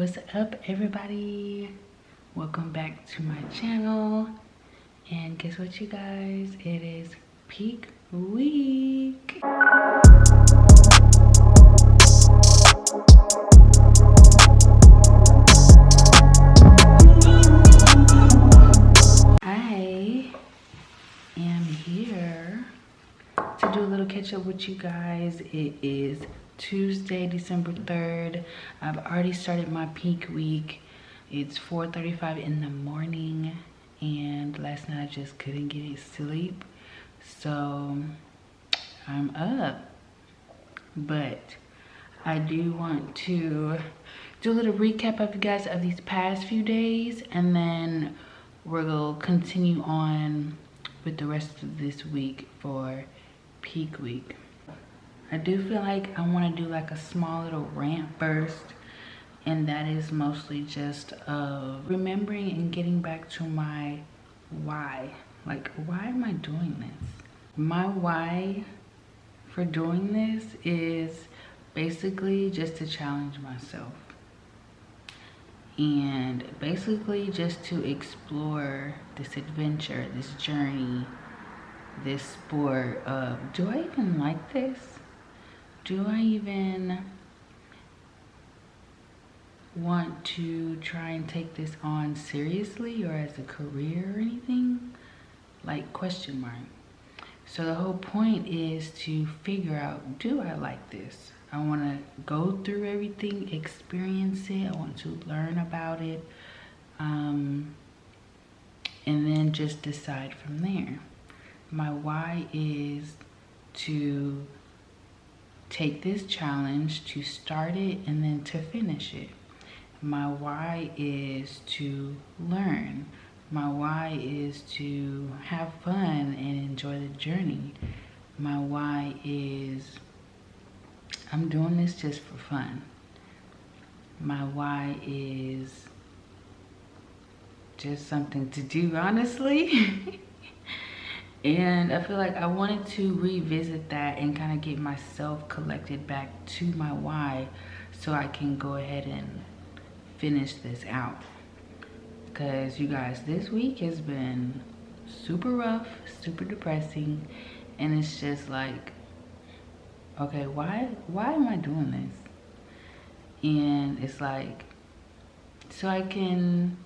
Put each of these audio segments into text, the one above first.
What's up, everybody? Welcome back to my channel. And guess what, you guys? It is peak week. I am here to do a little catch up with you guys. It is Tuesday, December 3rd. I've already started my peak week. It's 4:35 in the morning, and last night I just couldn't get any sleep, so I'm up. But I do want to do a little recap of you guys of these past few days, and then we're gonna continue on with the rest of this week for peak week. I do feel like I want to do like a small little rant first, and that is mostly just remembering and getting back to my why. Like, why am I doing this? My why for doing this is basically just to challenge myself, and basically just to explore this adventure, this journey, this sport of, do I even like this? Do I even want to try and take this on seriously or as a career or anything? Like, question mark. So the whole point is to figure out, do I like this? I want to go through everything, experience it. I want to learn about it, and then just decide from there. My why is to take this challenge, to start it, and then to finish it. My why is to learn. My why is to have fun and enjoy the journey. My why is, I'm doing this just for fun. My why is just something to do, honestly. And I feel like I wanted to revisit that and kind of get myself collected back to my why, so I can go ahead and finish this out. Because you guys, this week has been super rough, super depressing, and it's just like, okay, why am I doing this? And it's like, so I can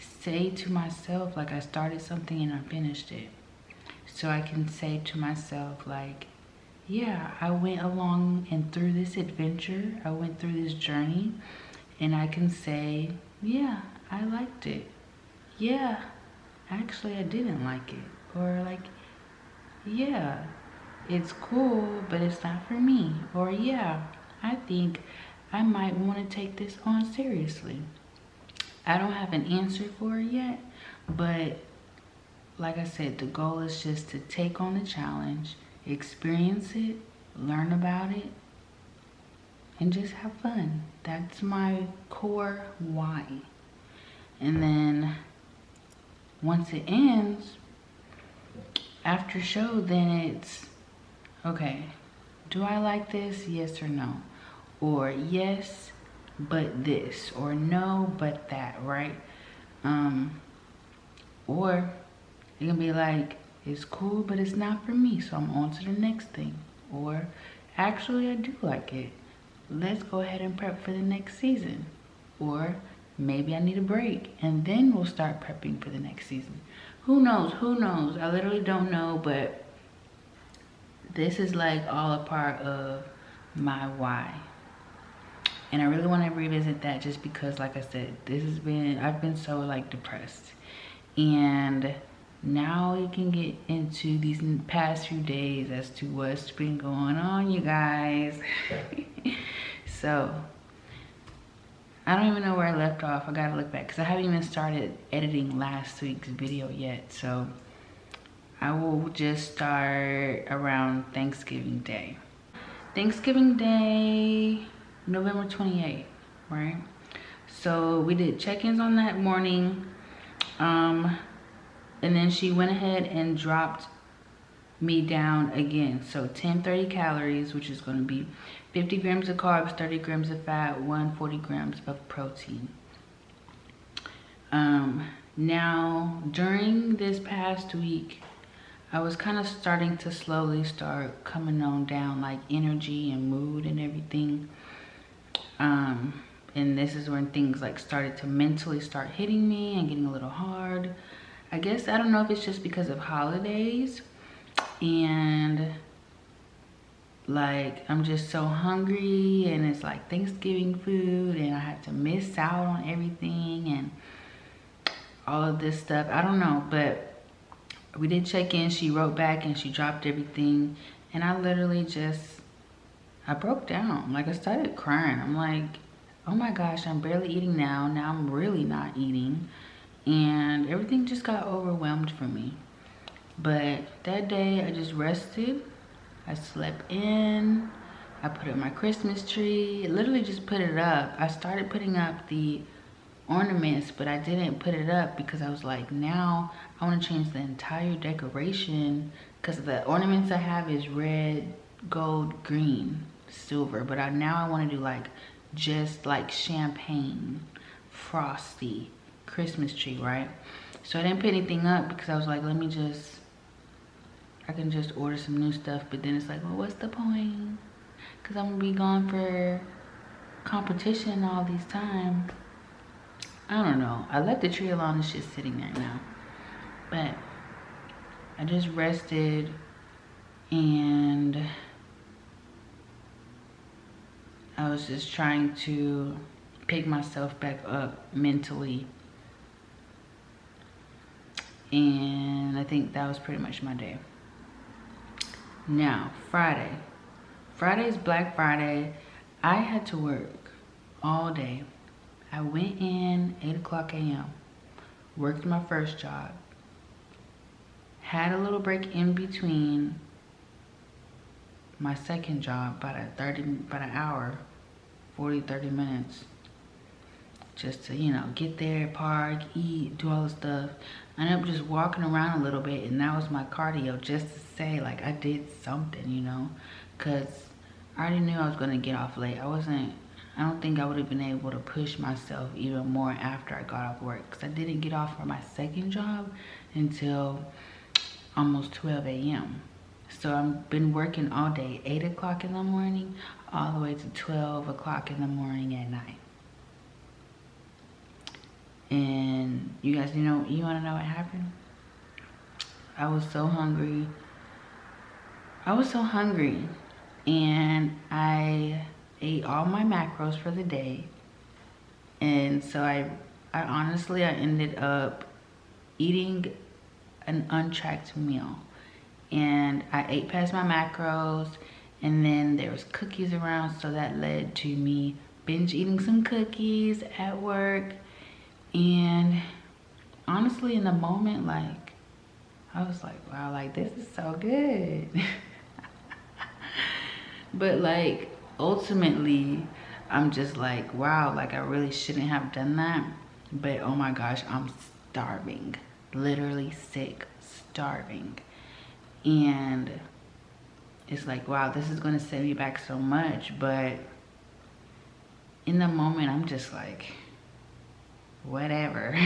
say to myself, like, I started something and I finished it. So I can say to myself, like, yeah, I went along and through this adventure, I went through this journey, and I can say, yeah, I liked it. Yeah, actually I didn't like it. Or like, yeah, it's cool, but it's not for me. Or yeah, I think I might want to take this on seriously. I don't have an answer for it yet, but like I said, the goal is just to take on the challenge, experience it, learn about it, and just have fun. That's my core why. And then once it ends, after show, then it's, okay, do I like this? Yes or no? Or yes, but this. Or no, but that, right? Or it can be like, it's cool, but it's not for me, so I'm on to the next thing. Or, actually, I do like it. Let's go ahead and prep for the next season. Or, maybe I need a break, and then we'll start prepping for the next season. Who knows? Who knows? I literally don't know, but this is like all a part of my why. And I really want to revisit that, just because, like I said, I've been so like depressed. And now we can get into these past few days as to what's been going on, you guys. So I don't even know where I left off. I gotta look back because I haven't even started editing last week's video yet. So I will just start around Thanksgiving Day. Thanksgiving Day, November 28th, right? So we did check-ins on that morning. And then she went ahead and dropped me down again. So 1030 calories, which is going to be 50 grams of carbs, 30 grams of fat, 140 grams of protein. Now during this past week, I was kind of starting to slowly start coming on down, like energy and mood and everything. And this is when things like started to mentally start hitting me and getting a little hard. I guess, I don't know if it's just because of holidays and like I'm just so hungry, and it's like Thanksgiving food and I had to miss out on everything and all of this stuff. I don't know, but we did check in. She wrote back and she dropped everything, and I literally I broke down. Like, I started crying. I'm like, oh my gosh, I'm barely eating now. Now I'm really not eating, and everything just got overwhelmed for me. But that day I just rested. I slept in. I put up my Christmas tree. Literally just put it up. I started putting up the ornaments, but I didn't put it up because I was like, now I want to change the entire decoration, because the ornaments I have is red, gold, green, silver, but now I want to do like just like champagne frosty Christmas tree, right? So I didn't put anything up because I was like, I can just order some new stuff. But then it's like, well, what's the point? Because I'm gonna be gone for competition all these time. I don't know. I left the tree alone. It's just sitting there now. But I just rested, and I was just trying to pick myself back up mentally. And I think that was pretty much my day. Now, Friday. Friday's Black Friday. I had to work all day. I went in 8 o'clock a.m. Worked my first job. Had a little break in between my second job, about an hour, 30 minutes. Just to, get there, park, eat, do all the stuff. I ended up just walking around a little bit, and that was my cardio, just to say like I did something, because I already knew I was gonna get off late. I don't think I would have been able to push myself even more after I got off work, because I didn't get off for my second job until almost 12 a.m. So I've been working all day, 8 o'clock in the morning, all the way to 12 o'clock in the morning at night. And you guys, you want to know what happened? I was so hungry. And I ate all my macros for the day. And so I honestly ended up eating an untracked meal. And I ate past my macros, and then there was cookies around, so that led to me binge eating some cookies at work. And honestly, in the moment, like, I was like, wow, like, this is so good. But like, ultimately, I'm just like, wow, like, I really shouldn't have done that. But oh my gosh, I'm starving, literally sick, starving. And it's like, wow, this is gonna set me back so much. But in the moment, I'm just like, whatever.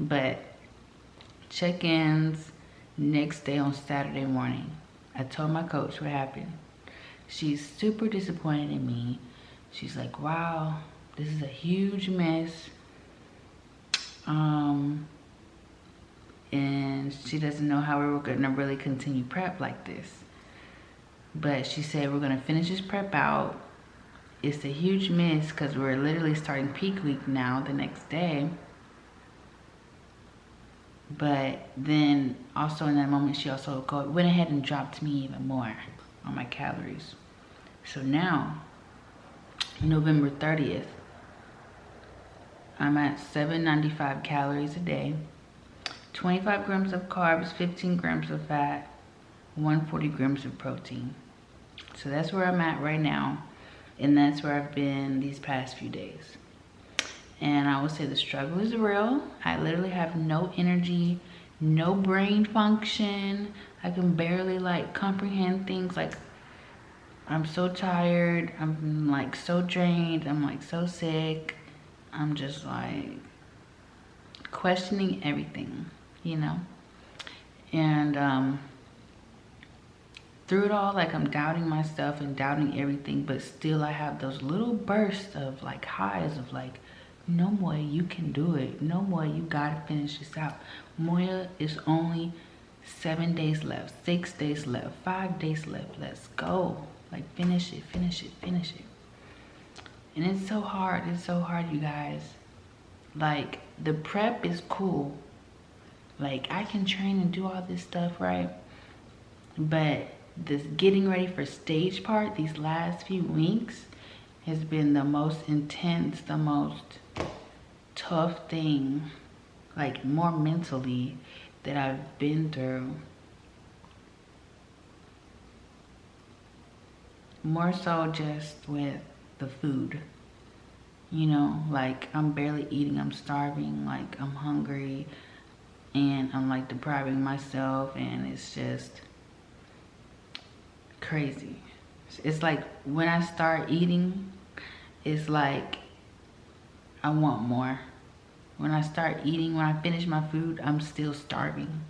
But check-ins next day on Saturday morning. I told my coach what happened. She's super disappointed in me. She's like, wow, this is a huge mess. And she doesn't know how we were gonna really continue prep like this. But she said, we're gonna finish this prep out. It's a huge miss because we're literally starting peak week now the next day. But then also in that moment, she also went ahead and dropped me even more on my calories. So now, November 30th, I'm at 795 calories a day, 25 grams of carbs, 15 grams of fat, 140 grams of protein. So that's where I'm at right now. And that's where I've been these past few days. And I would say the struggle is real. I literally have no energy no brain function. I can barely like comprehend things. Like, I'm so tired. I'm like so drained. I'm like so sick. I'm just like questioning everything, you know? And through it all, like, I'm doubting myself and doubting everything, but still I have those little bursts of like highs of like, no, Moya, you can do it. No, Moya, you gotta finish this out. Moya, is only 7 days left, 6 days left, 5 days left. Let's go. Like, finish it, finish it, finish it. And it's so hard. It's so hard, you guys. Like, the prep is cool. Like, I can train and do all this stuff, right? But this getting ready for stage part, these last few weeks, has been the most intense, the most tough thing, like more mentally, that I've been through. More so just with the food, you know, like I'm barely eating, I'm starving, like I'm hungry, and I'm like depriving myself, and it's just crazy. It's like when I start eating, it's like I want more. When I start eating, when I finish my food, I'm still starving.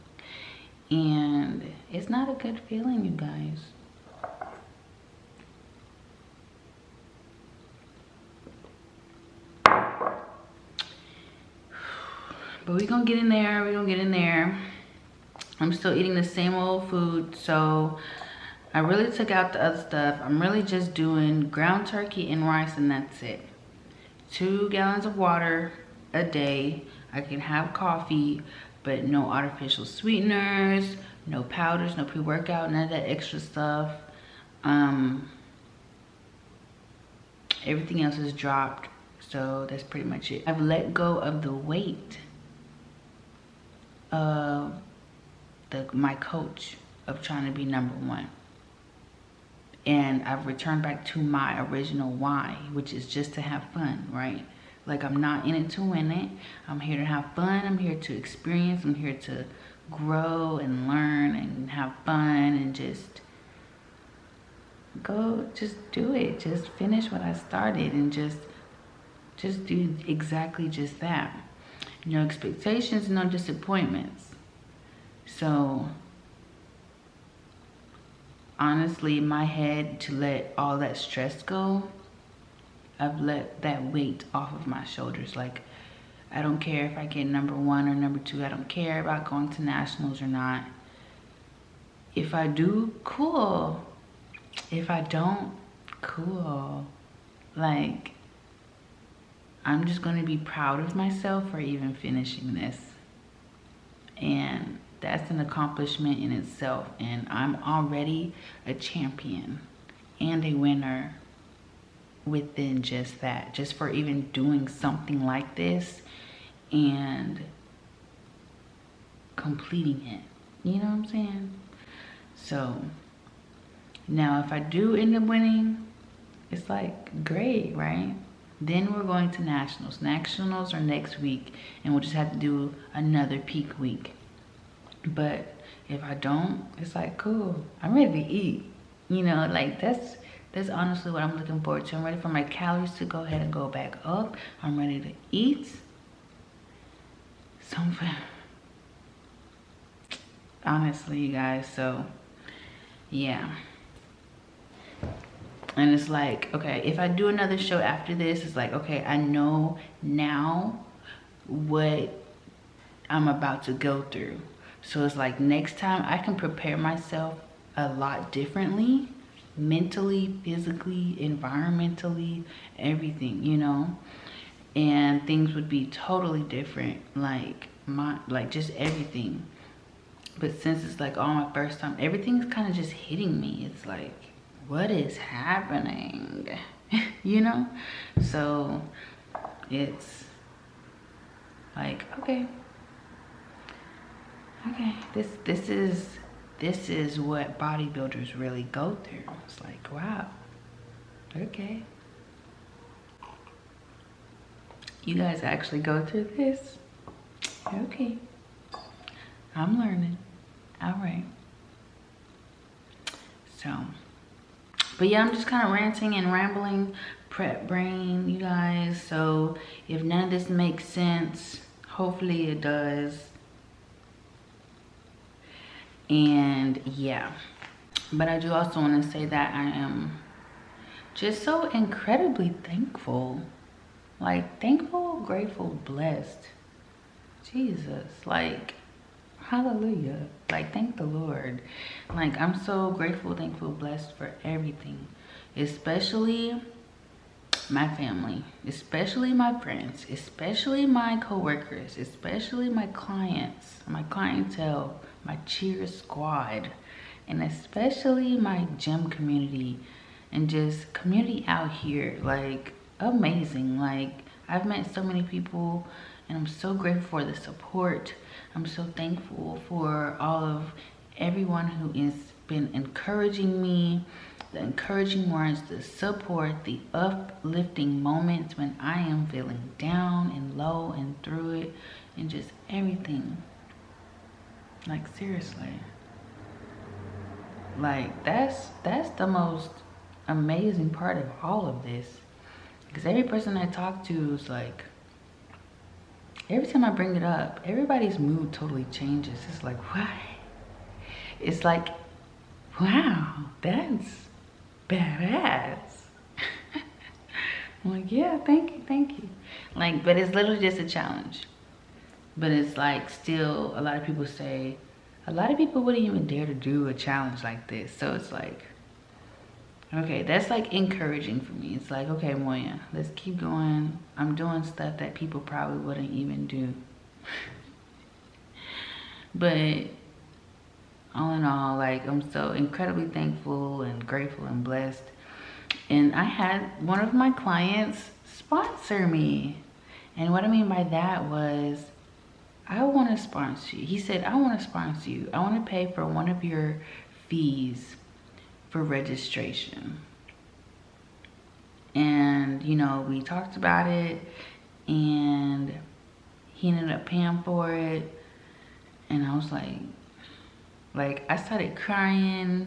And it's not a good feeling, you guys. But we're gonna get in there, we're gonna get in there. I'm still eating the same old food, so I really took out the other stuff. I'm really just doing ground turkey and rice, and that's it. 2 gallons of water a day. I can have coffee, but no artificial sweeteners, no powders, no pre-workout, none of that extra stuff. Everything else is dropped, so that's pretty much it. I've let go of the weight of my coach of trying to be #1. And I've returned back to my original why, which is just to have fun, right? Like, I'm not in it to win it. I'm here to have fun. I'm here to experience. I'm here to grow and learn and have fun and just go, just do it. Just finish what I started and just do exactly just that. No expectations, no disappointments. So honestly, in my head, to let all that stress go, I've let that weight off of my shoulders. Like, I don't care if I get #1 or #2. I don't care about going to nationals or not. If I do, cool. If I don't, cool. Like, I'm just gonna be proud of myself for even finishing this. And that's an accomplishment in itself. And I'm already a champion and a winner within just that. Just for even doing something like this and completing it. You know what I'm saying? So now if I do end up winning, it's like great, right? Then we're going to nationals. Nationals are next week, and we'll just have to do another peak week. But if I don't, it's like, cool, I'm ready to eat. You know, like that's honestly what I'm looking forward to. I'm ready for my calories to go ahead and go back up. I'm ready to eat something. Honestly, you guys, so yeah. And it's like, okay, if I do another show after this, it's like, okay, I know now what I'm about to go through. So it's like, next time I can prepare myself a lot differently, mentally, physically, environmentally, everything, you know? And things would be totally different, like just everything. But since it's like all my first time, everything's kind of just hitting me. It's like, what is happening? You know? So it's like, okay, this is what bodybuilders really go through. It's like, wow, okay, you guys actually go through this. Okay, I'm learning. All right. So, but yeah, I'm just kind of ranting and rambling, prep brain, you guys. So if none of this makes sense, hopefully it does. And yeah, but I do also want to say that I am just so incredibly thankful. Like, thankful, grateful, blessed. Jesus, like, hallelujah. Like, thank the Lord. Like, I'm so grateful, thankful, blessed for everything, especially my family, especially my friends, especially my coworkers, especially my clients, my clientele, my cheer squad, and especially my gym community and just community out here. Like, amazing. Like, I've met so many people and I'm so grateful for the support. I'm so thankful for all of everyone who has been encouraging me, the encouraging words, the support, the uplifting moments when I am feeling down and low and through it, and just everything. Like, seriously. Like, that's the most amazing part of all of this. Because every person I talk to is like, every time I bring it up, everybody's mood totally changes. It's like, why? It's like, wow, that's badass. I'm like, yeah, thank you. Like, but it's literally just a challenge. But it's like, still, a lot of people say, a lot of people wouldn't even dare to do a challenge like this. So it's like, okay, that's like encouraging for me. It's like, okay, Moya, let's keep going. I'm doing stuff that people probably wouldn't even do. But all in all, like, I'm so incredibly thankful and grateful and blessed. And I had one of my clients sponsor me. And what I mean by that was, I want to sponsor you. He said, I want to sponsor you. I want to pay for one of your fees for registration. And, you know, we talked about it and he ended up paying for it. And I was like, I started crying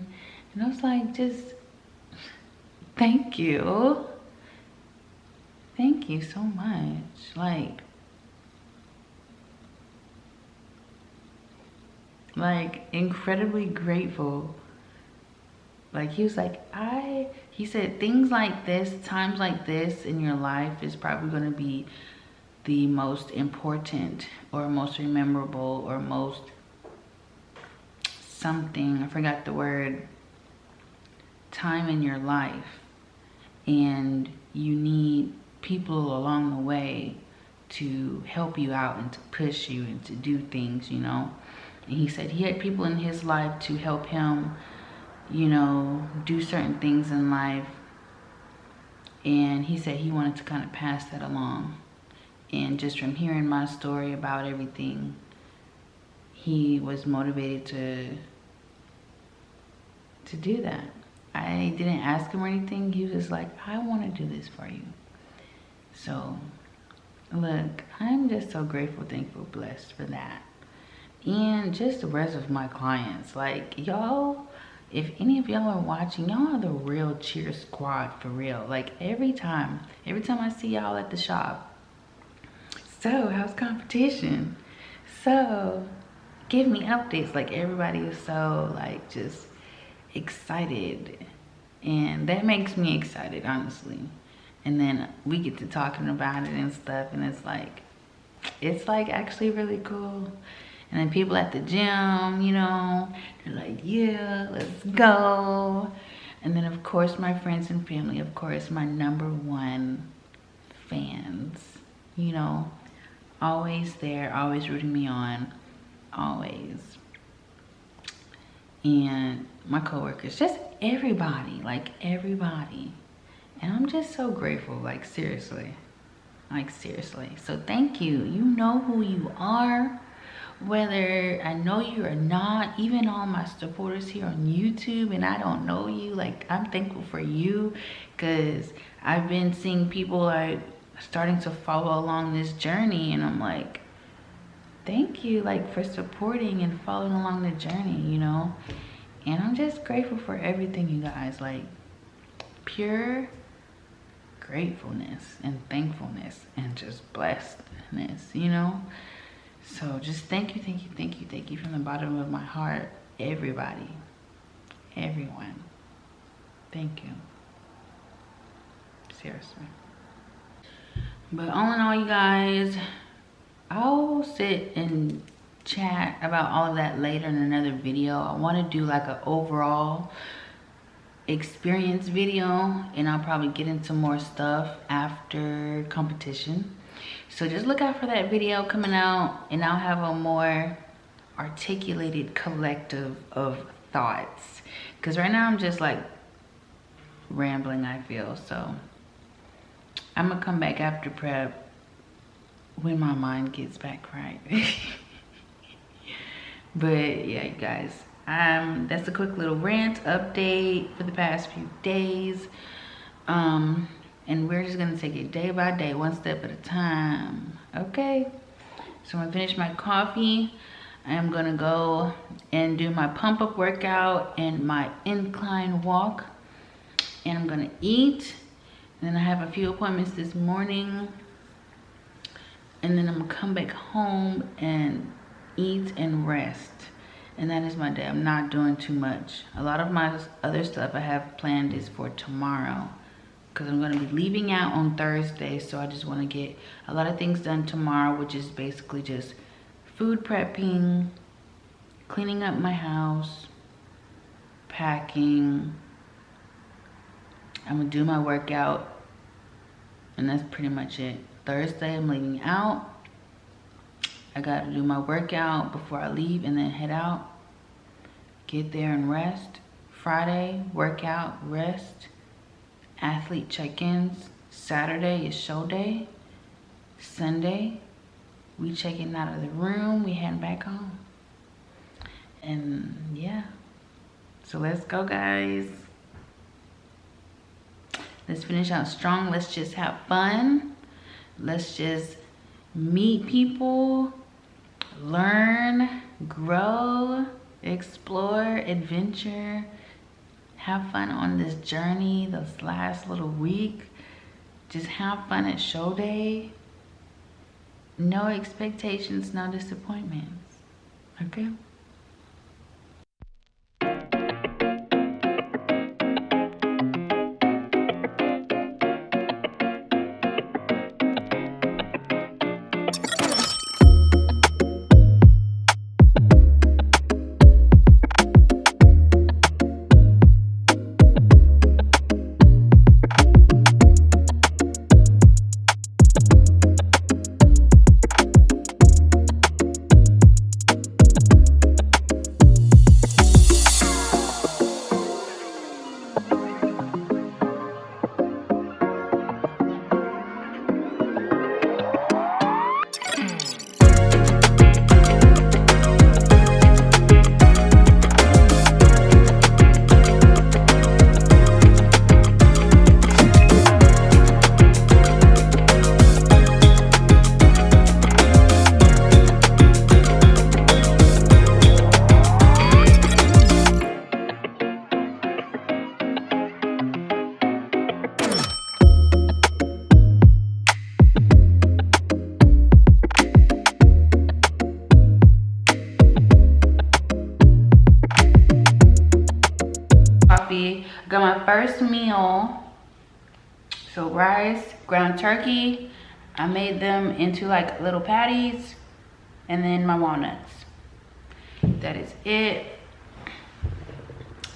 and I was like, just, thank you. Thank you so much. Like incredibly grateful. Like, he was like, he said things like this, times like this in your life is probably going to be the most important or most memorable or most something, I forgot the word, time in your life. And you need people along the way to help you out and to push you and to do things, you know. And he said he had people in his life to help him, you know, do certain things in life. And he said he wanted to kind of pass that along. And just from hearing my story about everything, he was motivated to do that. I didn't ask him or anything. He was just like, I want to do this for you. So, look, I'm just so grateful, thankful, blessed for that. And just the rest of my clients. Like, y'all, if any of y'all are watching, y'all are the real cheer squad for real. Like, every time I see y'all at the shop, so how's competition? So give me updates. Like, everybody is so like just excited, and that makes me excited, honestly. And then we get to talking about it and stuff, and it's like actually really cool. And then people at the gym, you know, they're like, yeah, let's go. And then, of course, my friends and family, of course, my #1 fans, you know, always there, always rooting me on, always. And my coworkers, just everybody, like everybody. And I'm just so grateful, like seriously. So thank you. You know who you are. Whether I know you or not, even all my supporters here on YouTube and I don't know you, like, I'm thankful for you, because I've been seeing people like starting to follow along this journey, and I'm like, thank you, like, for supporting and following along the journey, you know. And I'm just grateful for everything, you guys. Like, pure gratefulness and thankfulness and just blessedness, you know. So just thank you, thank you, thank you, thank you from the bottom of my heart, everybody, everyone. Thank you. Seriously. But all in all, you guys, I'll sit and chat about all of that later in another video. I want to do like an overall experience video, and I'll probably get into more stuff after competition. So just look out for that video coming out, and I'll have a more articulated collective of thoughts, because right now I'm just like rambling, I feel. So I'm gonna come back after prep when my mind gets back right. But yeah, you guys, that's a quick little rant update for the past few days. And we're just gonna take it day by day, one step at a time. Okay, so I'm gonna finish my coffee. I'm gonna go and do my pump up workout and my incline walk, and I'm gonna eat. And then I have a few appointments this morning, and then I'm gonna come back home and eat and rest. And that is my day. I'm not doing too much. A lot of my other stuff I have planned is for tomorrow, because I'm going to be leaving out on Thursday. So I just want to get a lot of things done tomorrow, which is basically just food prepping, cleaning up my house, packing. I'm going to do my workout, and that's pretty much it. Thursday I'm leaving out. I got to do my workout before I leave and then head out. Get there and rest. Friday, workout, rest. Athlete check-ins. Saturday is show day. Sunday, we checking out of the room. We heading back home. And yeah. So let's go, guys. Let's finish out strong. Let's just have fun. Let's just meet people, learn, grow, explore, adventure, have fun on this journey this last little week. Just have fun at show day. No expectations, no disappointments. Okay? Got my first meal. So rice, ground turkey. I made them into like little patties, and then my walnuts. That is it.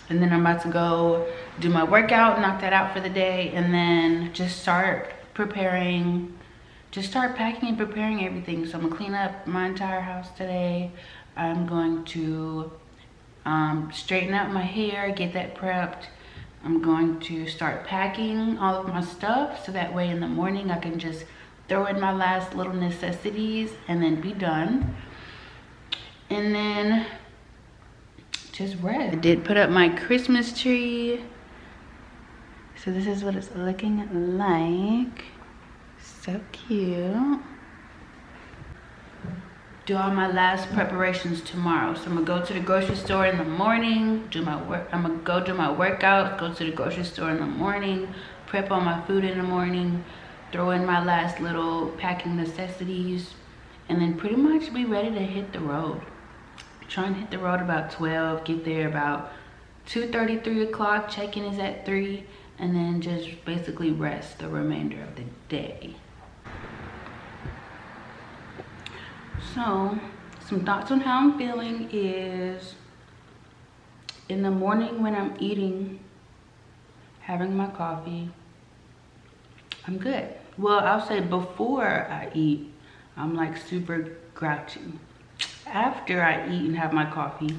And then I'm about to go do my workout, knock that out for the day, and then just start preparing, just start packing and preparing everything. So I'm gonna clean up my entire house today. I'm going to straighten out my hair, get that prepped. I'm going to start packing all of my stuff, so that way in the morning I can just throw in my last little necessities and then be done. And then just rest. I did put up my Christmas tree. So this is what it's looking like. So cute. do all my last preparations tomorrow. So I'm gonna go to the grocery store in the morning, do my work. I'm gonna go do my workout, go to the grocery store in the morning, prep all my food in the morning, throw in my last little packing necessities, and then pretty much be ready to hit the road. Try and hit the road about 12, get there about 2:30, 3 o'clock, check-in is at 3, and then just basically rest the remainder of the day. So, some thoughts on how I'm feeling is, in the morning when I'm eating, having my coffee, I'm good. Well, I'll say before I eat, I'm like super grouchy. After I eat and have my coffee,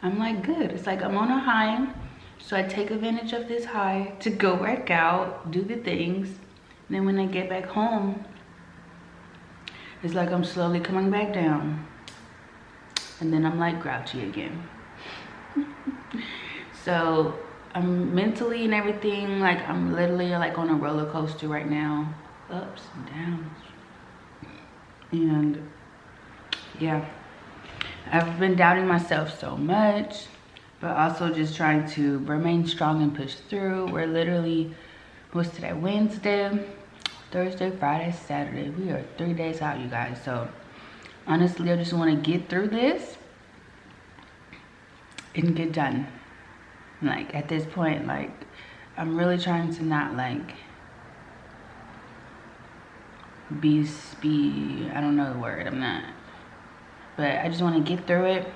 I'm like good. It's like I'm on a high, so I take advantage of this high to go work out, do the things. And then when I get back home, it's like I'm slowly coming back down. And then I'm like grouchy again. So I'm mentally and everything, like I'm literally like on a roller coaster right now. Ups and downs. And yeah, I've been doubting myself so much, but also just trying to remain strong and push through. We're literally, what's today? Wednesday, Thursday, Friday, Saturday. We are 3 days out, you guys. So honestly, I just want to get through this and get done. Like at this point, like I'm really trying to not like be I don't know the word, I'm not. But I just want to get through it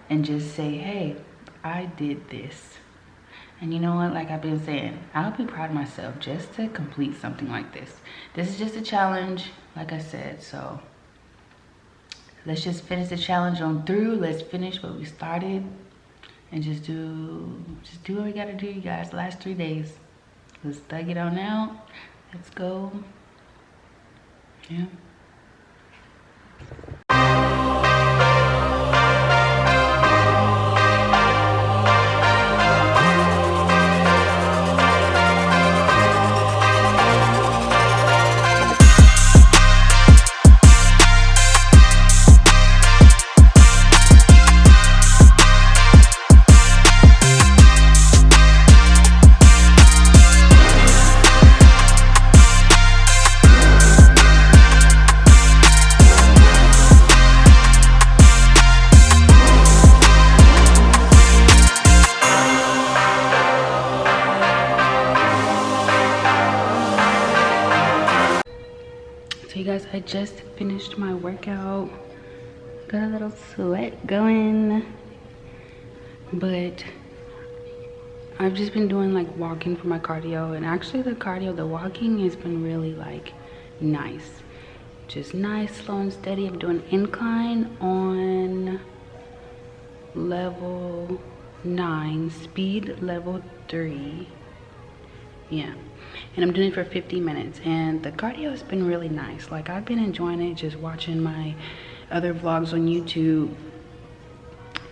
and just say, hey, I did this. And you know what, like I've been saying, I'll be proud of myself just to complete something like this. This is just a challenge, like I said, so let's just finish the challenge on through. Let's finish what we started and just do what we gotta do, you guys. The last 3 days. Let's thug it on out. Let's go. Yeah. So you guys, I just finished my workout. Got a little sweat going. But I've just been doing like walking for my cardio. And actually the walking has been really like nice. Just nice, slow and steady. I'm doing incline on level 9, speed level 3. Yeah. And I'm doing it for 50 minutes, and the cardio has been really nice. Like I've been enjoying it, just watching my other vlogs on YouTube,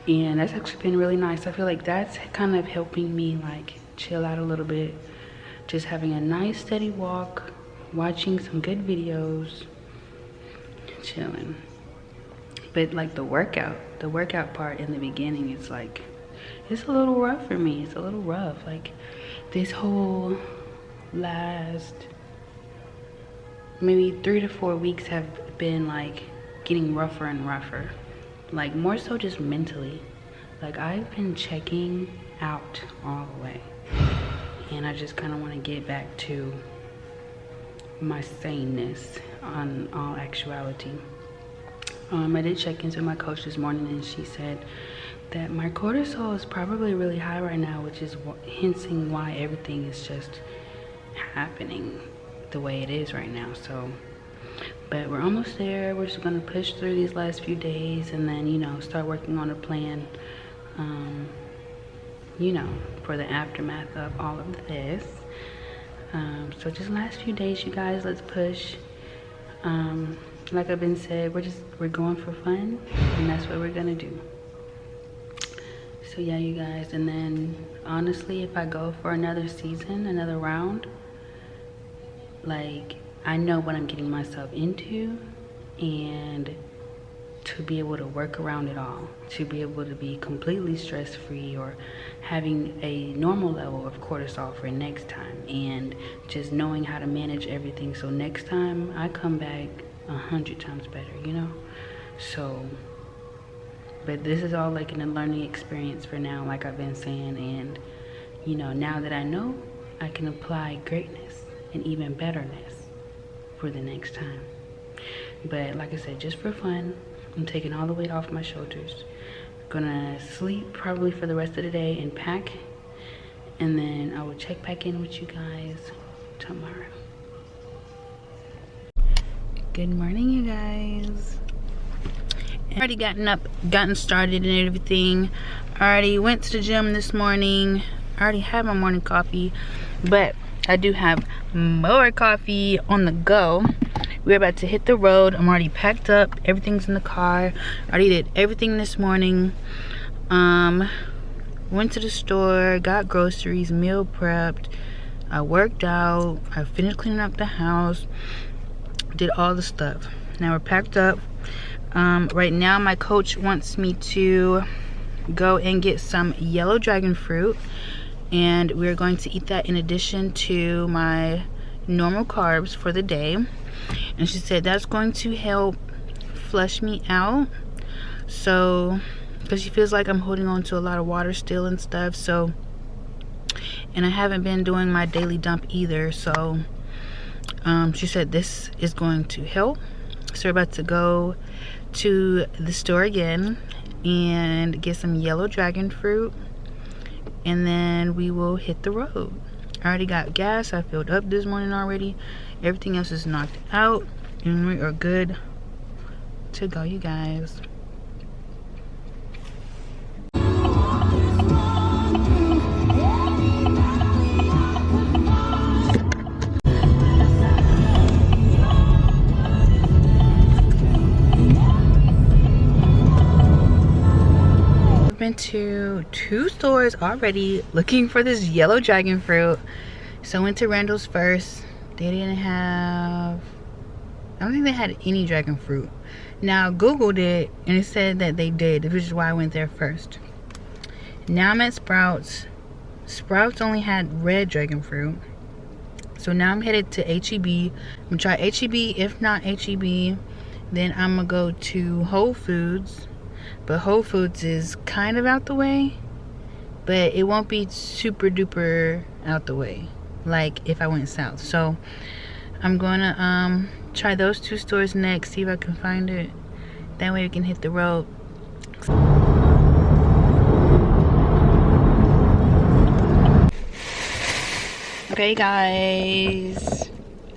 and that's actually been really nice. I feel like that's kind of helping me like chill out a little bit, just having a nice steady walk, watching some good videos, chilling. But like the workout part in the beginning, it's like it's a little rough for me. It's a little rough. Like this whole last maybe 3 to 4 weeks have been like getting rougher and rougher, like more so just mentally. Like I've been checking out all the way, and I just kind of want to get back to my saneness on all actuality. I did check into my coach this morning, and she said that my cortisol is probably really high right now, which is hinting why everything is just happening the way it is right now. So but we're almost there. We're just gonna push through these last few days, and then, you know, start working on a plan, you know, for the aftermath of all of this. So just last few days, you guys, let's push. Like I've been said, we're going for fun, and that's what we're gonna do. So yeah, you guys, and then honestly, if I go for another season, another round, like I know what I'm getting myself into, and to be able to work around it all, to be able to be completely stress-free, or having a normal level of cortisol for next time, and just knowing how to manage everything so next time I come back 100 times better, you know. So, but this is all like in a learning experience for now, like I've been saying, and you know, now that I know, I can apply greatness and even betterness for the next time. But like I said, just for fun, I'm taking all the weight off my shoulders. Gonna sleep probably for the rest of the day and pack, and then I will check back in with you guys tomorrow. Good morning, you guys. I already gotten started and everything. I already went to the gym this morning. I already had my morning coffee, but I do have more coffee on the go. We're about to hit the road. I'm already packed up. Everything's in the car. I already did everything this morning. Went to the store, got groceries, meal prepped. I worked out. I finished cleaning up the house. Did all the stuff. Now we're packed up. Right now my coach wants me to go and get some yellow dragon fruit, and we're going to eat that in addition to my normal carbs for the day. And she said that's going to help flush me out, so because she feels like I'm holding on to a lot of water still and stuff. So, and I haven't been doing my daily dump either, so she said this is going to help. So we're about to go to the store again and get some yellow dragon fruit, and then we will hit the road. I already got gas. I filled up this morning already. Everything else is knocked out, and we are good to go, you guys. Been to 2 stores already looking for this yellow dragon fruit. So I went to Randall's first. They didn't have, I don't think they had any dragon fruit. Now I googled it and it said that they did, which is why I went there first. Now I'm at Sprouts. Sprouts only had red dragon fruit. So now I'm headed to HEB. I'm gonna try HEB. If not HEB, then I'm gonna go to Whole Foods. But Whole Foods is kind of out the way, but it won't be super duper out the way like if I went south. So I'm gonna try those 2 stores next, see if I can find it. That way we can hit the road. Okay guys,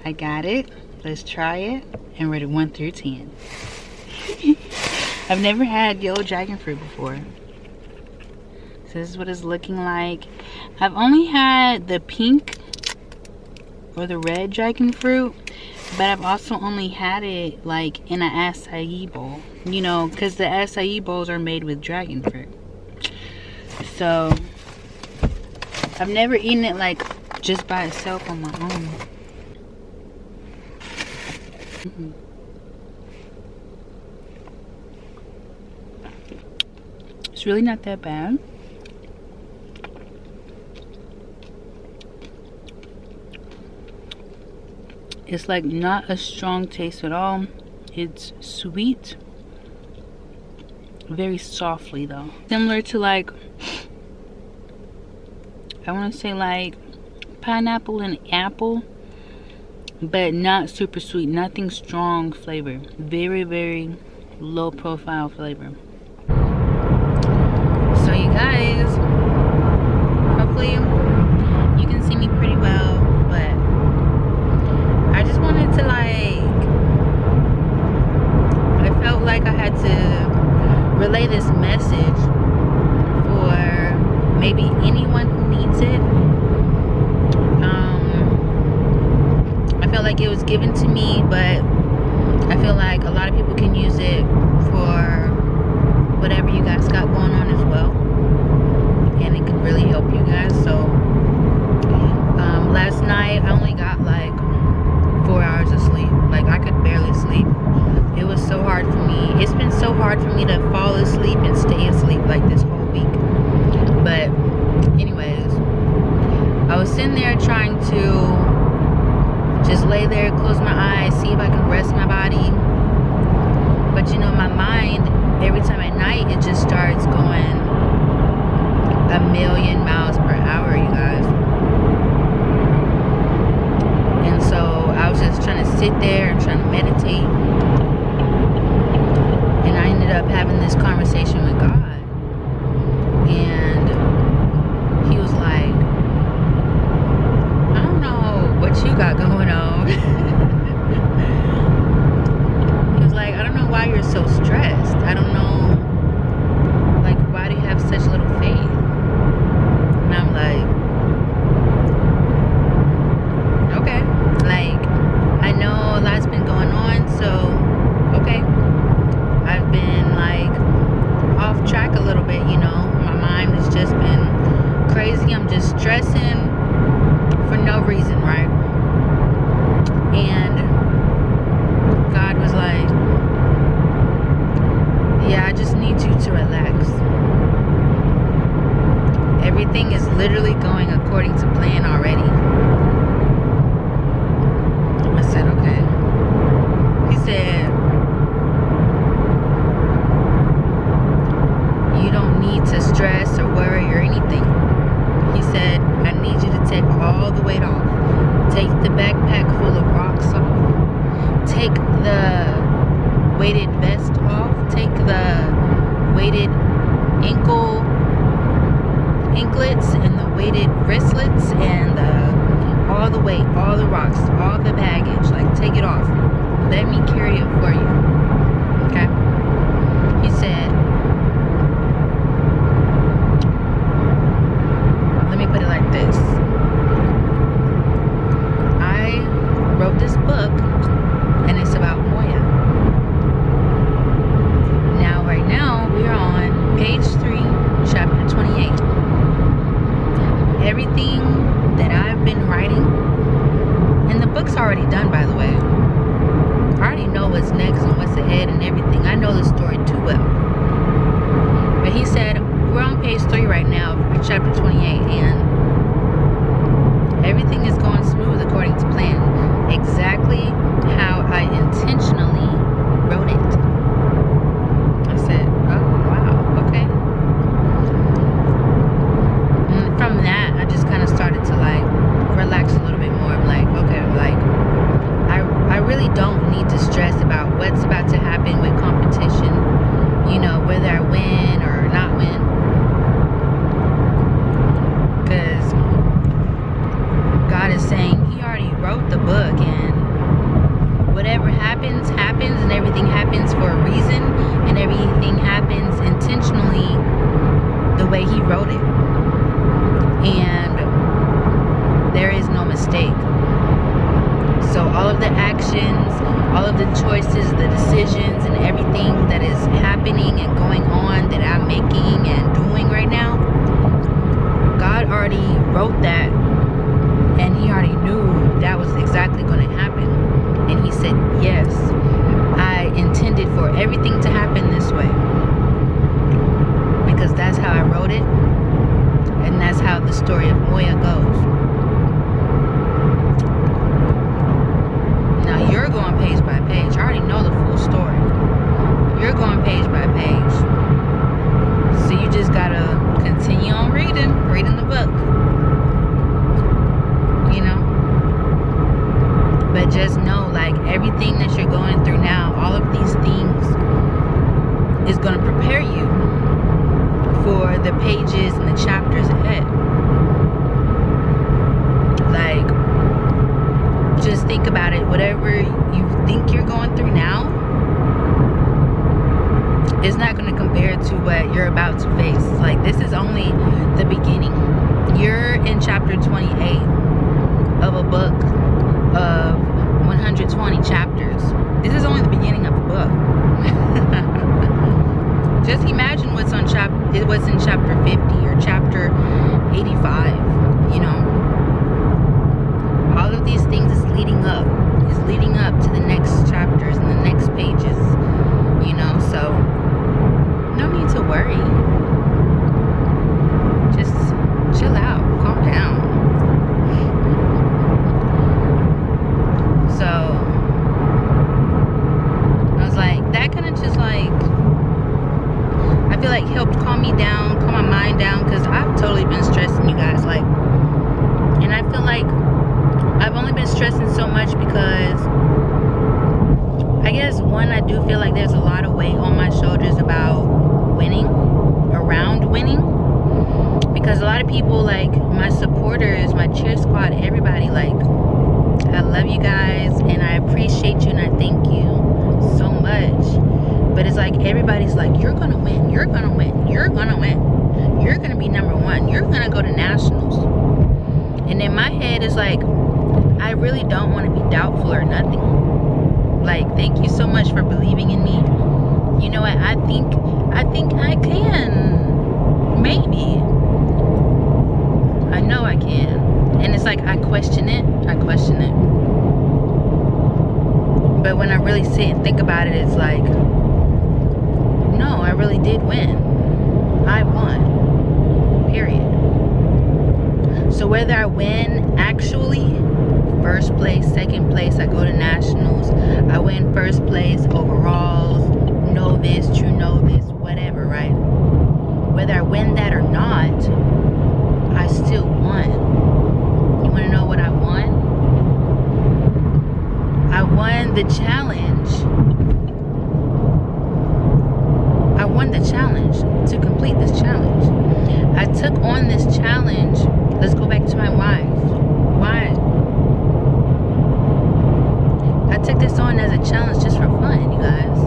I got it. Let's try it and rate it 1 through 10. I've never had yellow dragon fruit before. So this is what it's looking like. I've only had the pink or the red dragon fruit, but I've also only had it like in an acai bowl. You know, because the acai bowls are made with dragon fruit. So I've never eaten it like just by itself on my own. It's really not that bad. It's like not a strong taste at all. It's sweet, very softly though. Similar to like, I want to say like pineapple and apple, but not super sweet. Nothing strong flavor. Very, very low profile flavor. So you guys, hopefully you can see me pretty well, but I just wanted to like, I felt like I had to relay this message for maybe anyone who needs it. I felt like it was given to me, but I feel like a lot of people can use it for whatever you guys got going on as well, and it could really help you guys. So last night I only got like 4 hours of sleep. Like I could barely sleep. It was so hard for me. It's been so hard hard for me to fall asleep and stay asleep like this whole week. But anyways, I was sitting there trying to just lay there, close my eyes, see if I can rest my body. But you know, my mind, every time at night, it just starts going 1,000,000 miles per hour, you guys. And so I was just trying to sit there and trying to meditate. And I ended up having this conversation with God. And he was like, I don't know what you got going on. He was like, I don't know why you're so stressed. I don't know, like, why do you have such little faith? And I'm like, okay, like, I know a lot's been going on, so okay. I've been like off track a little bit, you know. My mind has just been crazy. I'm just stressing for no reason, right? And God was like, yeah, I just need you to relax. Everything is literally going according to plan already. I said, okay. He said, you don't need to stress or worry or anything. He said, I need you to take all the weight off. Take the backpack full of rocks off. Take the weighted vest off. Take the weighted anklets and the weighted wristlets and all the weight, all the rocks, all the baggage. Like, take it off. Let me carry it for you. Okay? He said, let me put it like this. I wrote this book, and it's about Moya. Now, right now, we are on page 3, chapter 28. Everything that I've been writing, and the book's already done, by the way. I already know what's next and what's ahead and everything. I know the story too well. But he said, we're on page 3 right now, chapter 28, and everything is going smooth according to plan. Exactly how I intentionally wrote it. I said, oh, wow, okay. And from that, I just kind of started to, like, relax a little bit more. I'm like, okay, like, I really don't need to stress about what's about to happen with competition, you know, whether I win or not win. Because God is saying he already wrote the book, and whatever happens, happens, and everything happens for a reason, and everything happens intentionally the way he wrote it. And there is no mistake. So all of the actions, all of the choices, the decisions, and everything that is happening and going on that I'm making and doing right now, God already wrote that, and he already knew that was exactly going to happen. And he said, yes, I intended for everything to happen this way, because that's how I wrote it, and that's how the story of Moya goes. Now you're going page by page. I already know the full story. You're going page by page. So you just gotta continue on reading the book. You know? But just know, like, everything that you're going through now, all of these things is gonna prepare you for the pages and the chapters ahead. Like, just think about it. Whatever you think you're going through now is not going to compare to what you're about to face. Like, this is only the beginning. You're in chapter 28 of a book of 120 chapters. This is only the beginning of the book. Just imagine what's in chapter 50 or chapter 85, you know. All of these things is leading up to the next chapters and the next pages, you know. So because one, I do feel like there's a lot of weight on my shoulders about winning, around winning. Because a lot of people, like my supporters, my cheer squad, everybody, like, I love you guys and I appreciate you and I thank you so much. But it's like everybody's like, you're gonna win, you're gonna win, you're gonna win, you're gonna be #1, you're gonna go to nationals. And in my head it's like, I really don't want to be doubtful or nothing. Like, thank you so much for believing in me. You know what, I think I can, maybe. I know I can. And it's like, I question it. But when I really sit and think about it, it's like, no, I really did win. I won. Period. So whether I win actually, first place, second place, I go to nationals, I win first place, overalls, know this, true know this, whatever, right? Whether I win that or not, I still won. You want to know what I won? I won the challenge. I won the challenge to complete this challenge. I took on this challenge. Let's go back to my wife. Why? I took this on as a challenge just for fun, you guys.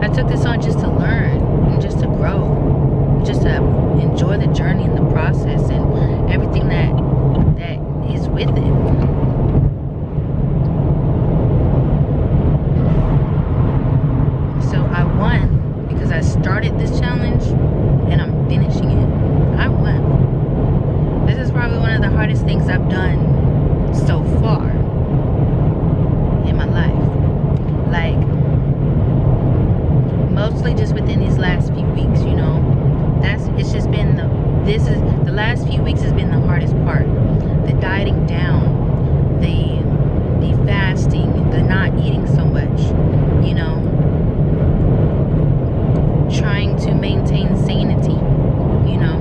I took this on just to learn and just to grow, just to enjoy the journey and the process and everything that is with it. So I won because I started this challenge and I'm finishing it. I won. This is probably one of the hardest things I've done so far in my life. Like, mostly just within these last few weeks, you know. It's just been the last few weeks has been the hardest part. The dieting down, the fasting, the not eating so much, you know. Trying to maintain sanity, you know.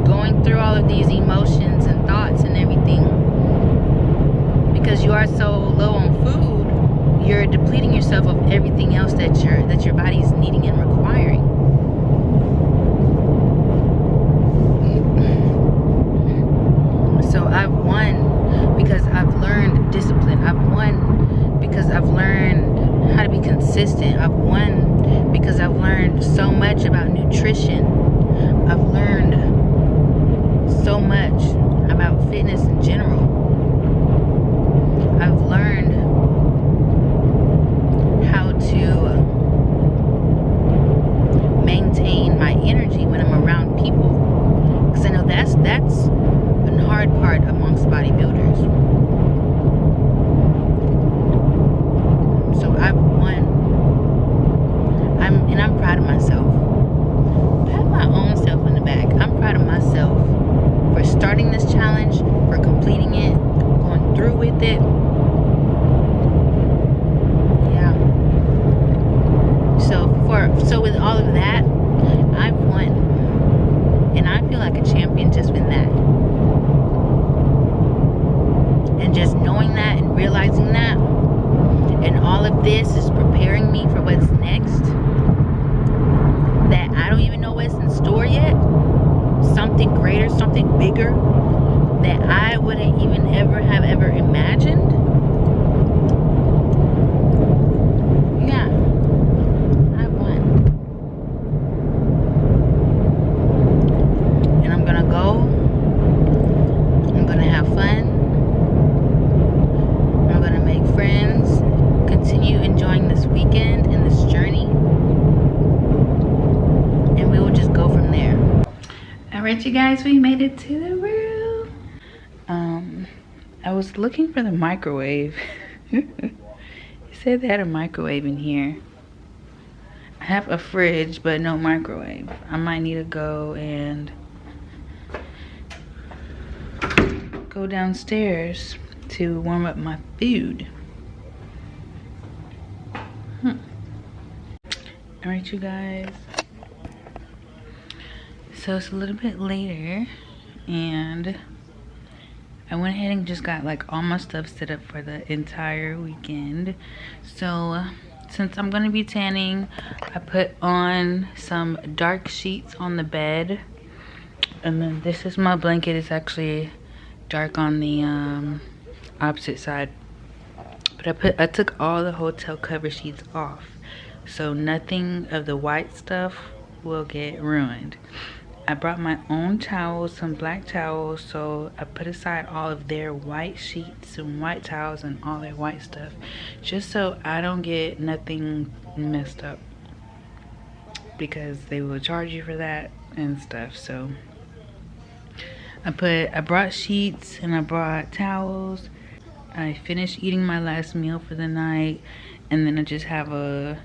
Going through all of these emotions and thoughts and everything. Because you are so low on food, you're depleting yourself of everything else that your body's needing and requiring. So I've won because I've learned discipline. I've won because I've learned how to be consistent. I've won because I've learned so much about nutrition. I've learned so much about fitness in general. I've learned how to maintain my energy when I'm around people, because I know that's a hard part amongst bodybuilders. So I've won. I'm proud of myself. Pat my own self on the back. I'm proud of myself for starting this challenge, for completing it, going through with it. Yeah. So with all of that, I've won. And I feel like a champion just with that. And just knowing that and realizing that, and all of this is preparing me for what's next, that I don't even know what's in store yet. Something greater, something bigger that I wouldn't even ever imagined. Yeah, I won. And I'm gonna go. I'm gonna have fun. I'm gonna make friends. Continue enjoying this weekend and this journey. And we will just go from there. Alright, you guys, we made it to the room. I was looking for the microwave. It said they had a microwave in here. I have a fridge, but no microwave. I might need to go and go downstairs to warm up my food. Alright, you guys. So it's a little bit later, and I went ahead and just got like all my stuff set up for the entire weekend. So since I'm gonna be tanning, I put on some dark sheets on the bed. And then this is my blanket. It's actually dark on the opposite side. But I took all the hotel cover sheets off, so nothing of the white stuff will get ruined. I brought my own towels, some black towels, so I put aside all of their white sheets and white towels and all their white stuff, just so I don't get nothing messed up, because they will charge you for that and stuff. So I brought sheets and I brought towels. I finished eating my last meal for the night, and then I just have a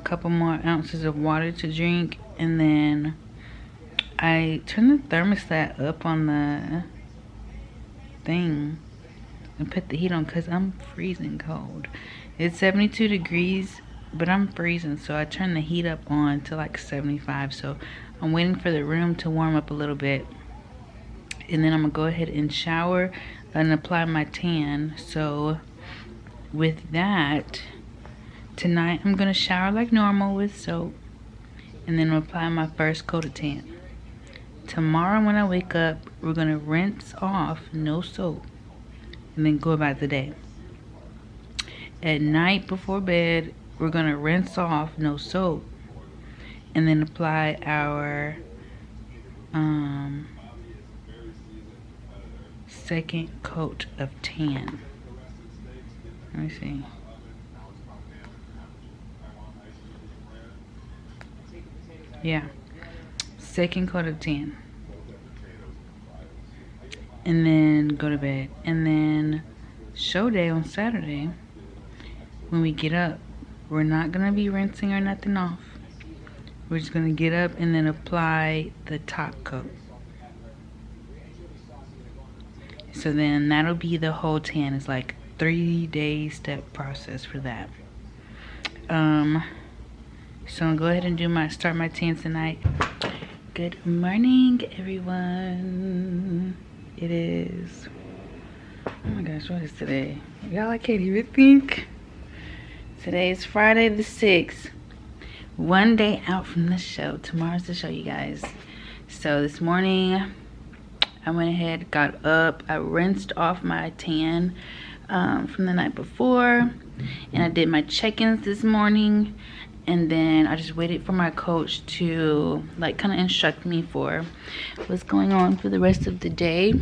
couple more ounces of water to drink, and then I turned the thermostat up on the thing and put the heat on because I'm freezing cold. It's 72 degrees, but I'm freezing, so I turned the heat up on to like 75. So I'm waiting for the room to warm up a little bit, and then I'm gonna go ahead and shower and apply my tan. So with that, tonight I'm gonna shower like normal with soap, and then apply my first coat of tan. Tomorrow when I wake up, we're gonna rinse off, no soap, and then go about the day. At night before bed, we're gonna rinse off, no soap, and then apply our second coat of tan. Let me see. Yeah, second coat of tan, and then go to bed. And then show day on Saturday, when we get up, we're not gonna be rinsing or nothing off. We're just gonna get up and then apply the top coat. So then that'll be the whole tan. It's like 3-day step process for that. So I'll go ahead and start my tan tonight. Good morning, everyone. It is, oh my gosh, what is today? Y'all, I can't even think. Today is Friday the 6th. One day out from the show. Tomorrow's the show, you guys. So this morning, I went ahead, got up, I rinsed off my tan from the night before, and I did my check-ins this morning, and then I just waited for my coach to like kind of instruct me for what's going on for the rest of the day,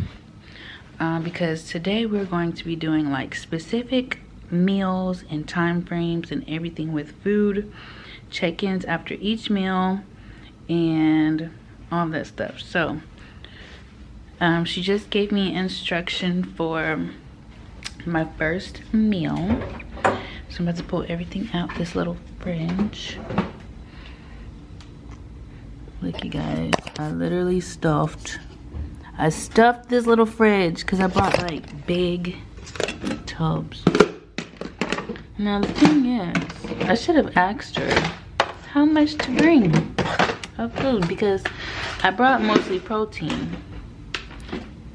because today we're going to be doing like specific meals and time frames and everything with food, check-ins after each meal, and all that stuff. So she just gave me instruction for my first meal. So I'm about to pull everything out this little fridge. Look, you guys, I stuffed this little fridge because I bought like big tubs. Now the thing is, I should have asked her how much to bring of food, because I brought mostly protein.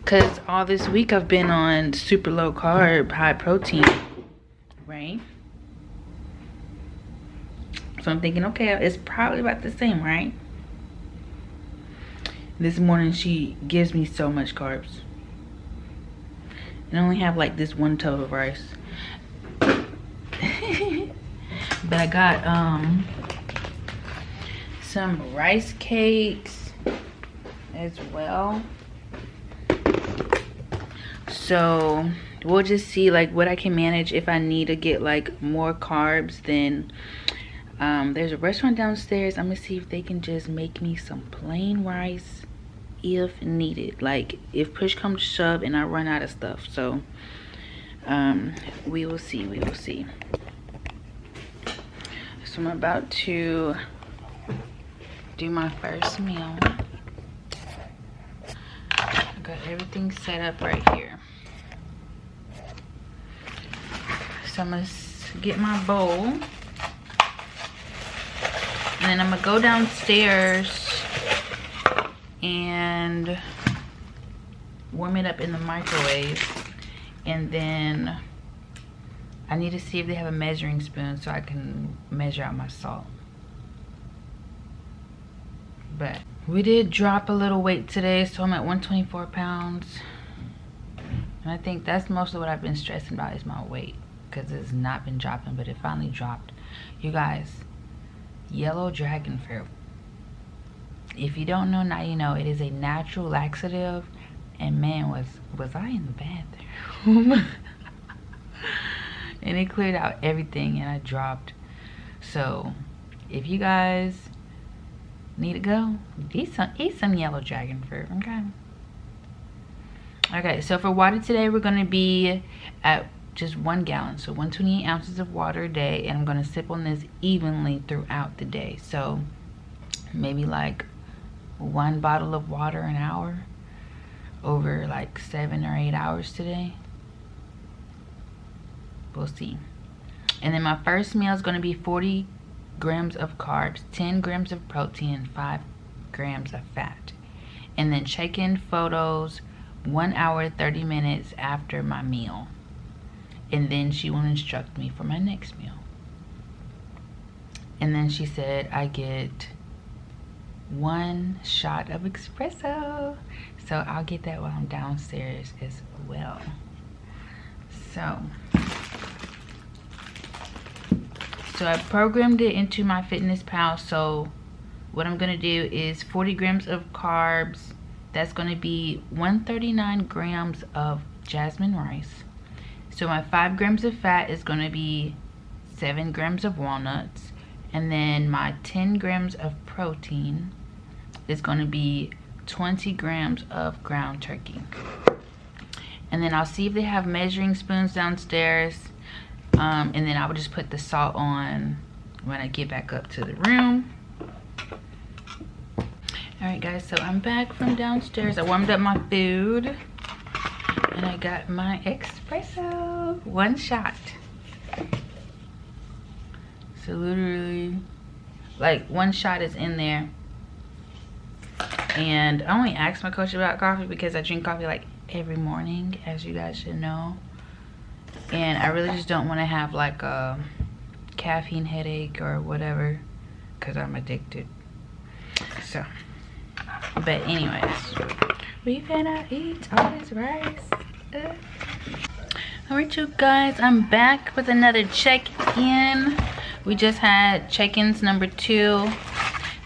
Because all this week I've been on super low carb, high protein, right? So I'm thinking, okay, it's probably about the same, right? This morning she gives me so much carbs. And I only have like this one tub of rice. But I got some rice cakes as well. So we'll just see like what I can manage. If I need to get like more carbs, then there's a restaurant downstairs. I'm gonna see if they can just make me some plain rice if needed, like if push comes to shove and I run out of stuff. So we will see. So I'm about to do my first meal. I got everything set up right here. So I'm gonna get my bowl, and then I'm gonna go downstairs and warm it up in the microwave, and then I need to see if they have a measuring spoon so I can measure out my salt. But we did drop a little weight today, so I'm at 124 pounds. And I think that's mostly what I've been stressing about is my weight, because it's not been dropping, but it finally dropped. You guys, yellow dragon fruit. If you don't know, now you know. It is a natural laxative, and man, was I in the bathroom. And it cleared out everything, and I dropped. So if you guys need to go, eat some yellow dragon fruit, okay? Okay, so for water today, we're gonna be at just 1 gallon, so 128 ounces of water a day, and I'm gonna sip on this evenly throughout the day. So maybe like 1 bottle of water an hour over like 7 or 8 hours today. We'll see. And then my first meal is going to be 40 grams of carbs, 10 grams of protein, and 5 grams of fat. And then check-in photos 1 hour 30 minutes after my meal. And then she will instruct me for my next meal. And then she said I get 1 shot of espresso. So I'll get that while I'm downstairs as well. So I programmed it into my MyFitnessPal. So what I'm gonna do is 40 grams of carbs. That's gonna be 139 grams of jasmine rice. So my 5 grams of fat is gonna be 7 grams of walnuts. And then my 10 grams of protein is gonna be 20 grams of ground turkey. And then I'll see if they have measuring spoons downstairs. And then I will just put the salt on when I get back up to the room. Alright guys, so I'm back from downstairs. I warmed up my food. And I got my espresso. 1 shot. So literally, like 1 shot is in there. And I only asked my coach about coffee because I drink coffee like every morning, as you guys should know. And I really just don't want to have like a caffeine headache or whatever, because I'm addicted. So, but anyways, we finna eat all this rice. Alright you guys, I'm back with another check-in. We just had check-ins number 2.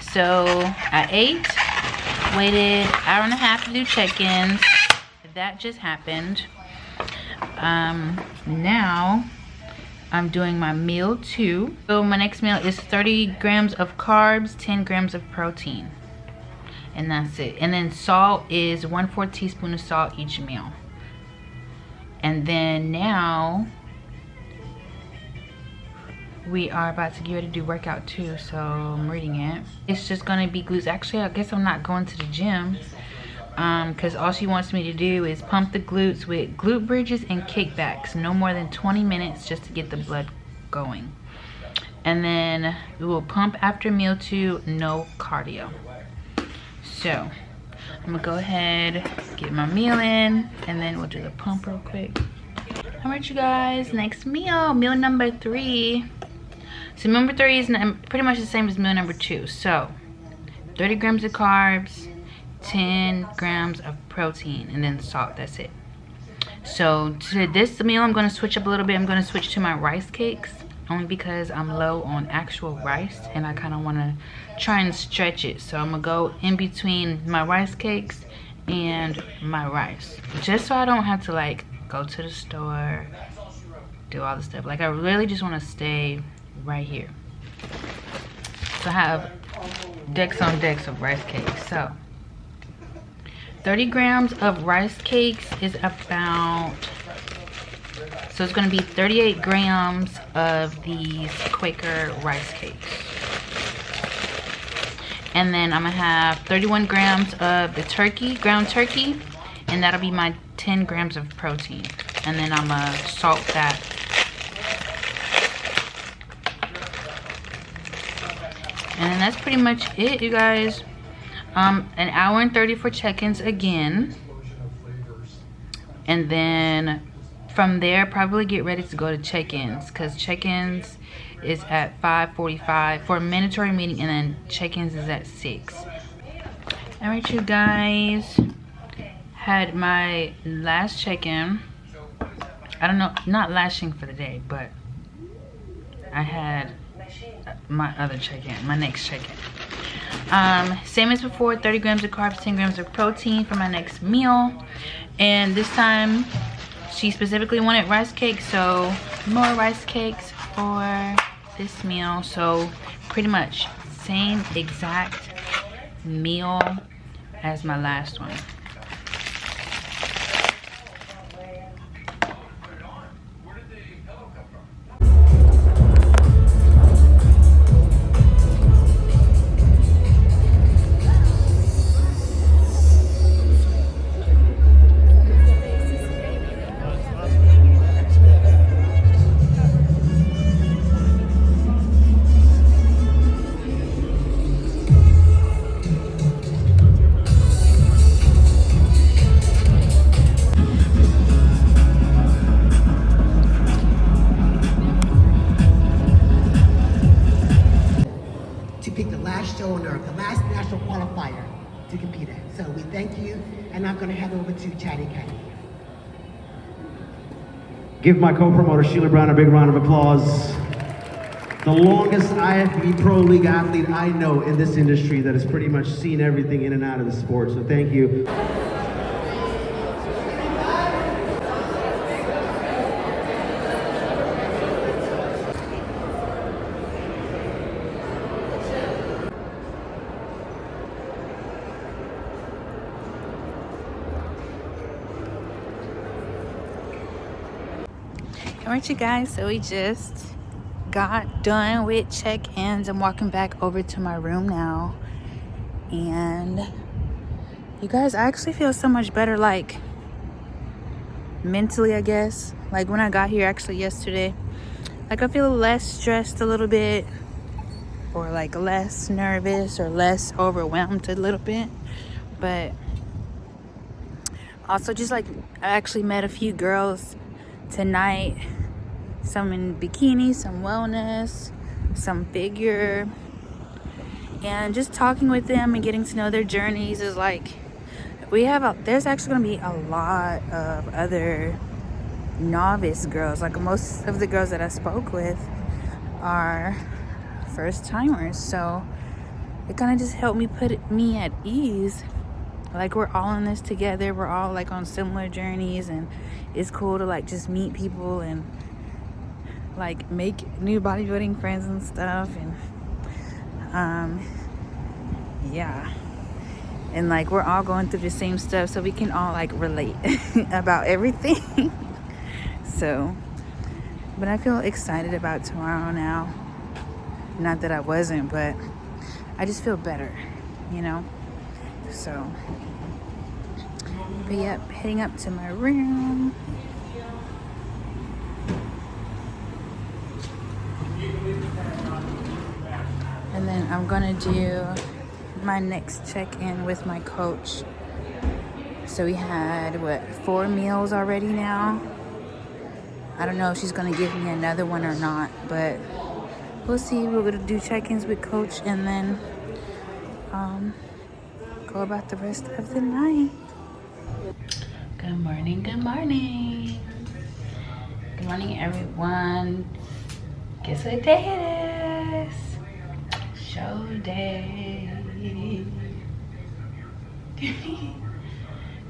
So I ate, waited an hour and a half to do check-ins. That just happened. Now I'm doing my meal 2. So my next meal is 30 grams of carbs, 10 grams of protein, and that's it. And then salt is 1/4 teaspoon of salt each meal. And then now we are about to get ready to do workout 2, so I'm reading it. It's just gonna be glutes. Actually, I guess I'm not going to the gym, because all she wants me to do is pump the glutes with glute bridges and kickbacks, no more than 20 minutes, just to get the blood going. And then we will pump after meal 2, no cardio. So I'm gonna go ahead, get my meal in, and then we'll do the pump real quick. All right you guys, next meal number 3. So meal number 3 is pretty much the same as meal number 2. So 30 grams of carbs, 10 grams of protein, and then salt. That's it. So to this meal, I'm going to switch up a little bit. I'm going to switch to my rice cakes, only because I'm low on actual rice and I kind of want to try and stretch it. So I'm going to go in between my rice cakes and my rice, just so I don't have to like go to the store, do all the stuff. Like I really just want to stay right here. So I have decks on decks of rice cakes. So 30 grams of rice cakes is about, so it's going to be 38 grams of these Quaker rice cakes. And then I'm going to have 31 grams of the turkey, ground turkey, and that'll be my 10 grams of protein. And then I'm going to salt that. And then that's pretty much it, you guys. An hour and 30 for check-ins again. And then from there, probably get ready to go to check-ins, because check-ins is at 5:45 for a mandatory meeting, and then check-ins is at 6. All right, you guys, had my last check-in. I don't know, not lashing for the day, but I had my other check-in, my next check-in. Same as before, 30 grams of carbs, 10 grams of protein for my next meal. And this time, she specifically wanted rice cakes, so more rice cakes for this meal. So pretty much same exact meal as my last one. The last national qualifier to compete at. So we thank you, and I'm going to head over to Chatty Catty. Give my co-promoter Sheila Brown a big round of applause. The longest IFB Pro League athlete I know in this industry that has pretty much seen everything in and out of the sport, so thank you. Alright, you guys, so we just got done with check-ins. I'm walking back over to my room now, and you guys, I actually feel so much better, like mentally, I guess. Like when I got here actually yesterday, like I feel less stressed a little bit, or like less nervous or less overwhelmed a little bit. But also just like I actually met a few girls tonight, some in bikinis, some wellness, some figure, and just talking with them and getting to know their journeys is like, there's actually gonna be a lot of other novice girls. Like most of the girls that I spoke with are first timers, so it kind of just helped me put me at ease. Like we're all in this together, we're all like on similar journeys, and it's cool to like just meet people and like make new bodybuilding friends and stuff. And yeah, and like we're all going through the same stuff, so we can all like relate about everything. So, but I feel excited about tomorrow now. Not that I wasn't, but I just feel better, you know. So, but yep, heading up to my room. And then I'm gonna do my next check-in with my coach. So we had, 4 meals already now. I don't know if she's gonna give me another one or not, but we'll see. We're gonna do check-ins with coach, and then go about the rest of the night. Good morning, good morning. Good morning, everyone. Guess what day it is? Show day.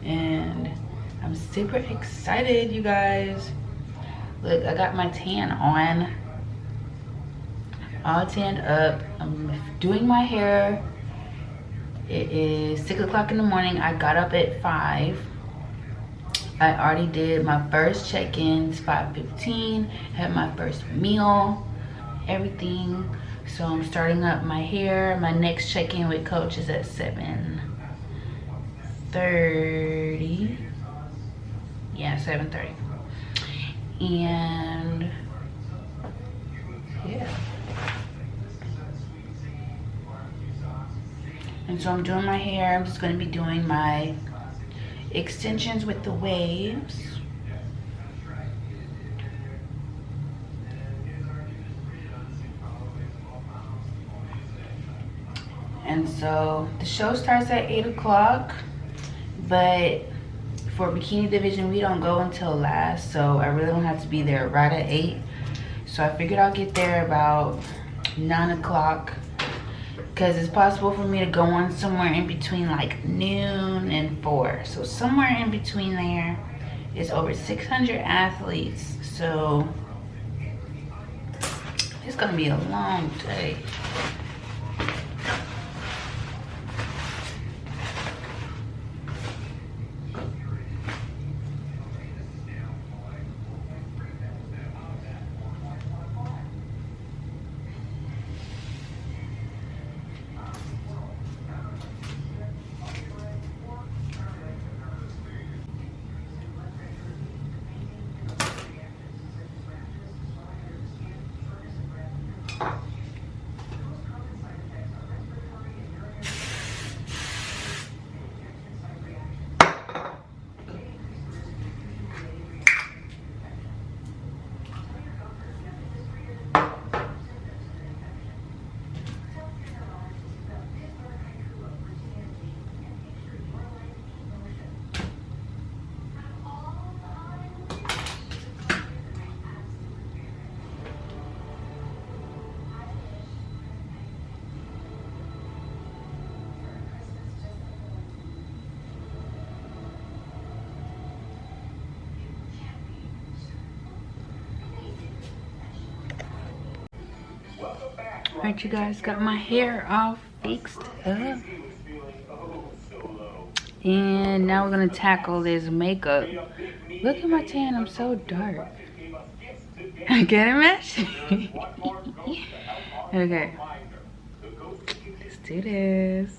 And I'm super excited, you guys. Look, I got my tan on. All tanned up. I'm doing my hair. It is 6 o'clock in the morning. I got up at 5. I already did my first check-ins, 5:15. Had my first meal, everything. So I'm starting up my hair. My next check-in with coach is at 7:30. Yeah, 7:30. And yeah. And so I'm doing my hair. I'm just going to be doing my extensions with the waves. And so the show starts at 8 o'clock, but for bikini division, we don't go until last, so I really don't have to be there right at 8. So I figured I'll get there about 9 o'clock, because it's possible for me to go on somewhere in between like noon and 4. So somewhere in between there is over 600 athletes. So it's gonna be a long day. Alright, you guys, got my hair all fixed up. And now we're gonna tackle this makeup. Look at my tan, I'm so dark. Get it, Mesh? Okay. Let's do this.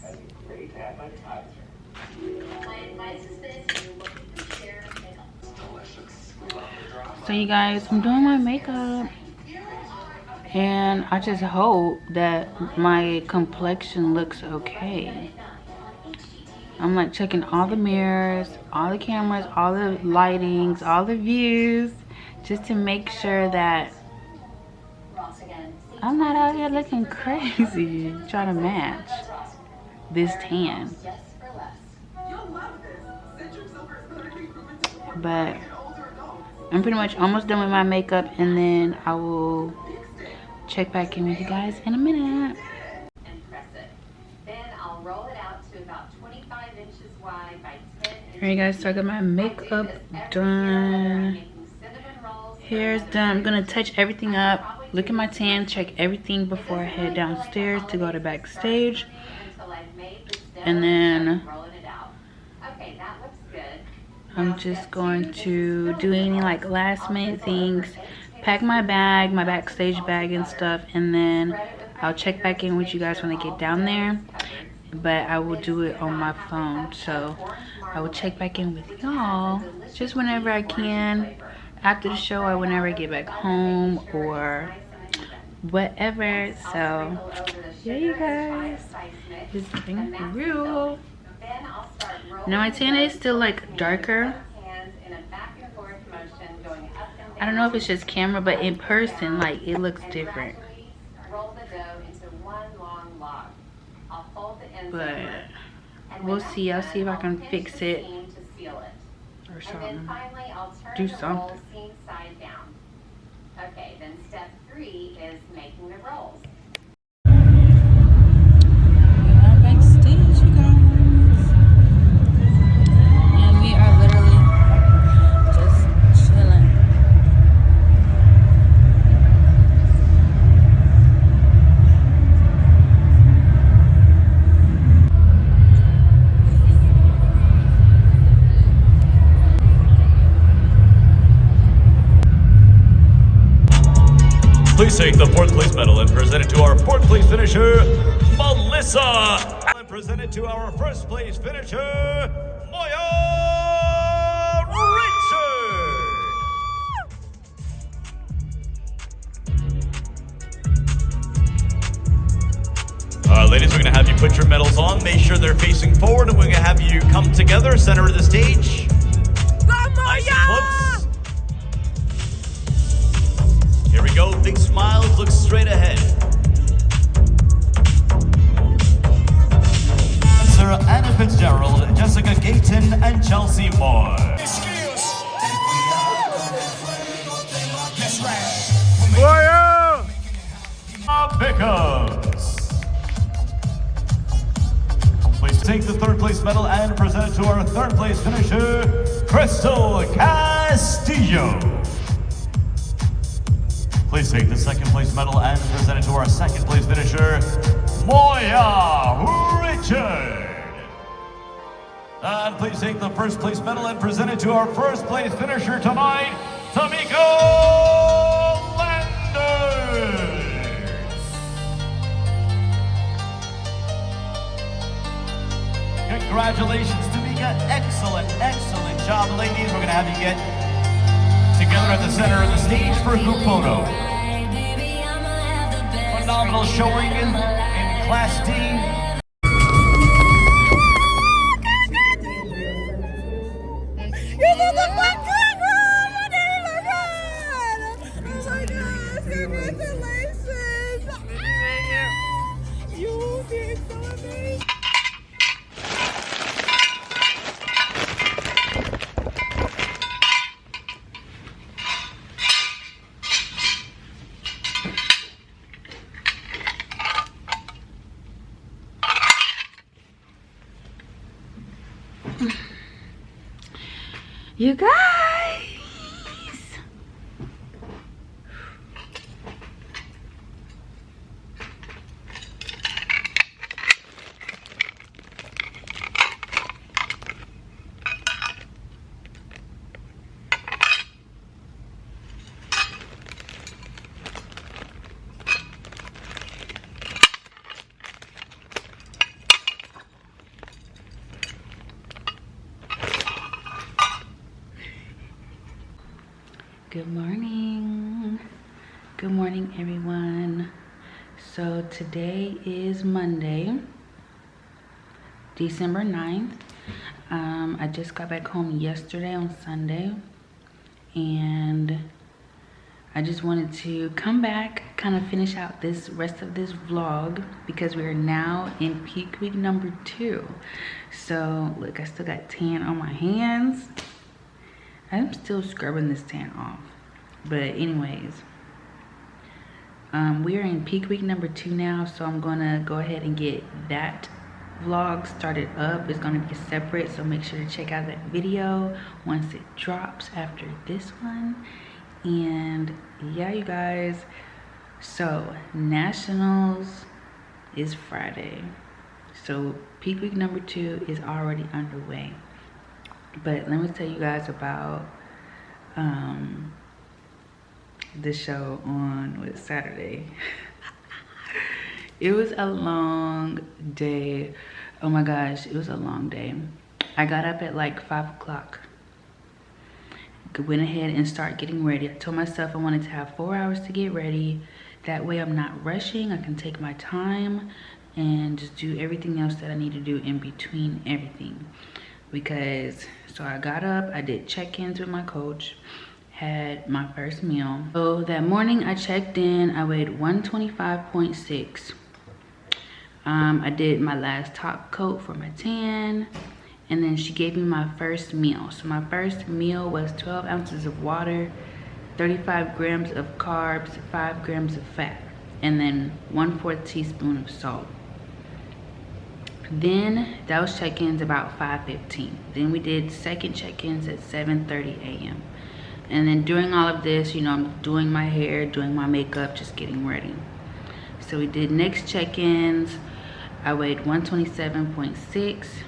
So you guys, I'm doing my makeup. And I just hope that my complexion looks okay. I'm like checking all the mirrors, all the cameras, all the lightings, all the views, just to make sure that I'm not out here looking crazy trying to match this tan. But I'm pretty much almost done with my makeup, and then I will check back in with you guys in a minute. And press it. Then I'll roll it out to about 25 inches wide by 10 inches. Alright guys, so I got my makeup done. Hair's done. I'm gonna touch everything up, look at my tan, check everything before I head downstairs to go to backstage. And then I'm just going to do any like last minute things, pack my bag, my backstage bag and stuff, and then I'll check back in with you guys when I get down there. But I will do it on my phone, so I will check back in with y'all just whenever I can, after the show or whenever I get back home or whatever. So yeah, you guys, it's getting real. Now my tan is still like darker. I don't know if it's just camera, but in person, like, it looks different. But we'll see. I'll see if I can fix it or something. Do something. Okay, then step 3 is making the rolls. We are backstage, you guys. And we are literally just chilling. Please take the 4th place medal and present it to our 4th place finisher, Melissa. And present it to our 1st place finisher, Moya Richard. Ladies, we're going to have you put your medals on. Make sure they're facing forward, and we're going to have you come together, center of the stage. Nice and close. Here we go, big smiles, look straight ahead. Jessica Gayton and Chelsea Moore. Pickums. Please take the third place medal and present it to our third place finisher, Crystal Castillo. Please take the second place medal and present it to our second place finisher, Moya Richard. And please take the first place medal and present it to our first place finisher tonight, Tamiko Landers. Congratulations, Tamika. Excellent, excellent job, ladies. We're going to have you get together at the center of the stage for a group photo. Phenomenal showing in Class D. You guys, good morning. Good morning, everyone. So today is Monday, December 9th. I just got back home yesterday on Sunday, and I just wanted to come back, kind of finish out this rest of this vlog because we are now in peak week number 2. So look, I still got tan on my hands. I'm still scrubbing this tan off, but anyways, we are in peak week number 2 now, so I'm gonna go ahead and get that vlog started up. It's gonna be separate, so make sure to check out that video once it drops after this one. And yeah, you guys, so nationals is Friday, so peak week number 2 is already underway. But let me tell you guys about the show on Saturday. It was a long day. Oh my gosh, it was a long day. I got up at like 5 o'clock. Went ahead and started getting ready. I told myself I wanted to have 4 hours to get ready. That way I'm not rushing. I can take my time and just do everything else that I need to do in between everything. Because, so I got up, I did check-ins with my coach, had my first meal. So that morning I checked in, I weighed 125.6. I did my last top coat for my tan, and then she gave me my first meal. So my first meal was 12 ounces of water, 35 grams of carbs, 5 grams of fat, and then 1/4 teaspoon of salt. Then that was check-ins about 5:15. Then we did second check-ins at 7:30 a.m. And then during all of this, you know, I'm doing my hair, doing my makeup, just getting ready. So we did next check-ins. I weighed 127.6.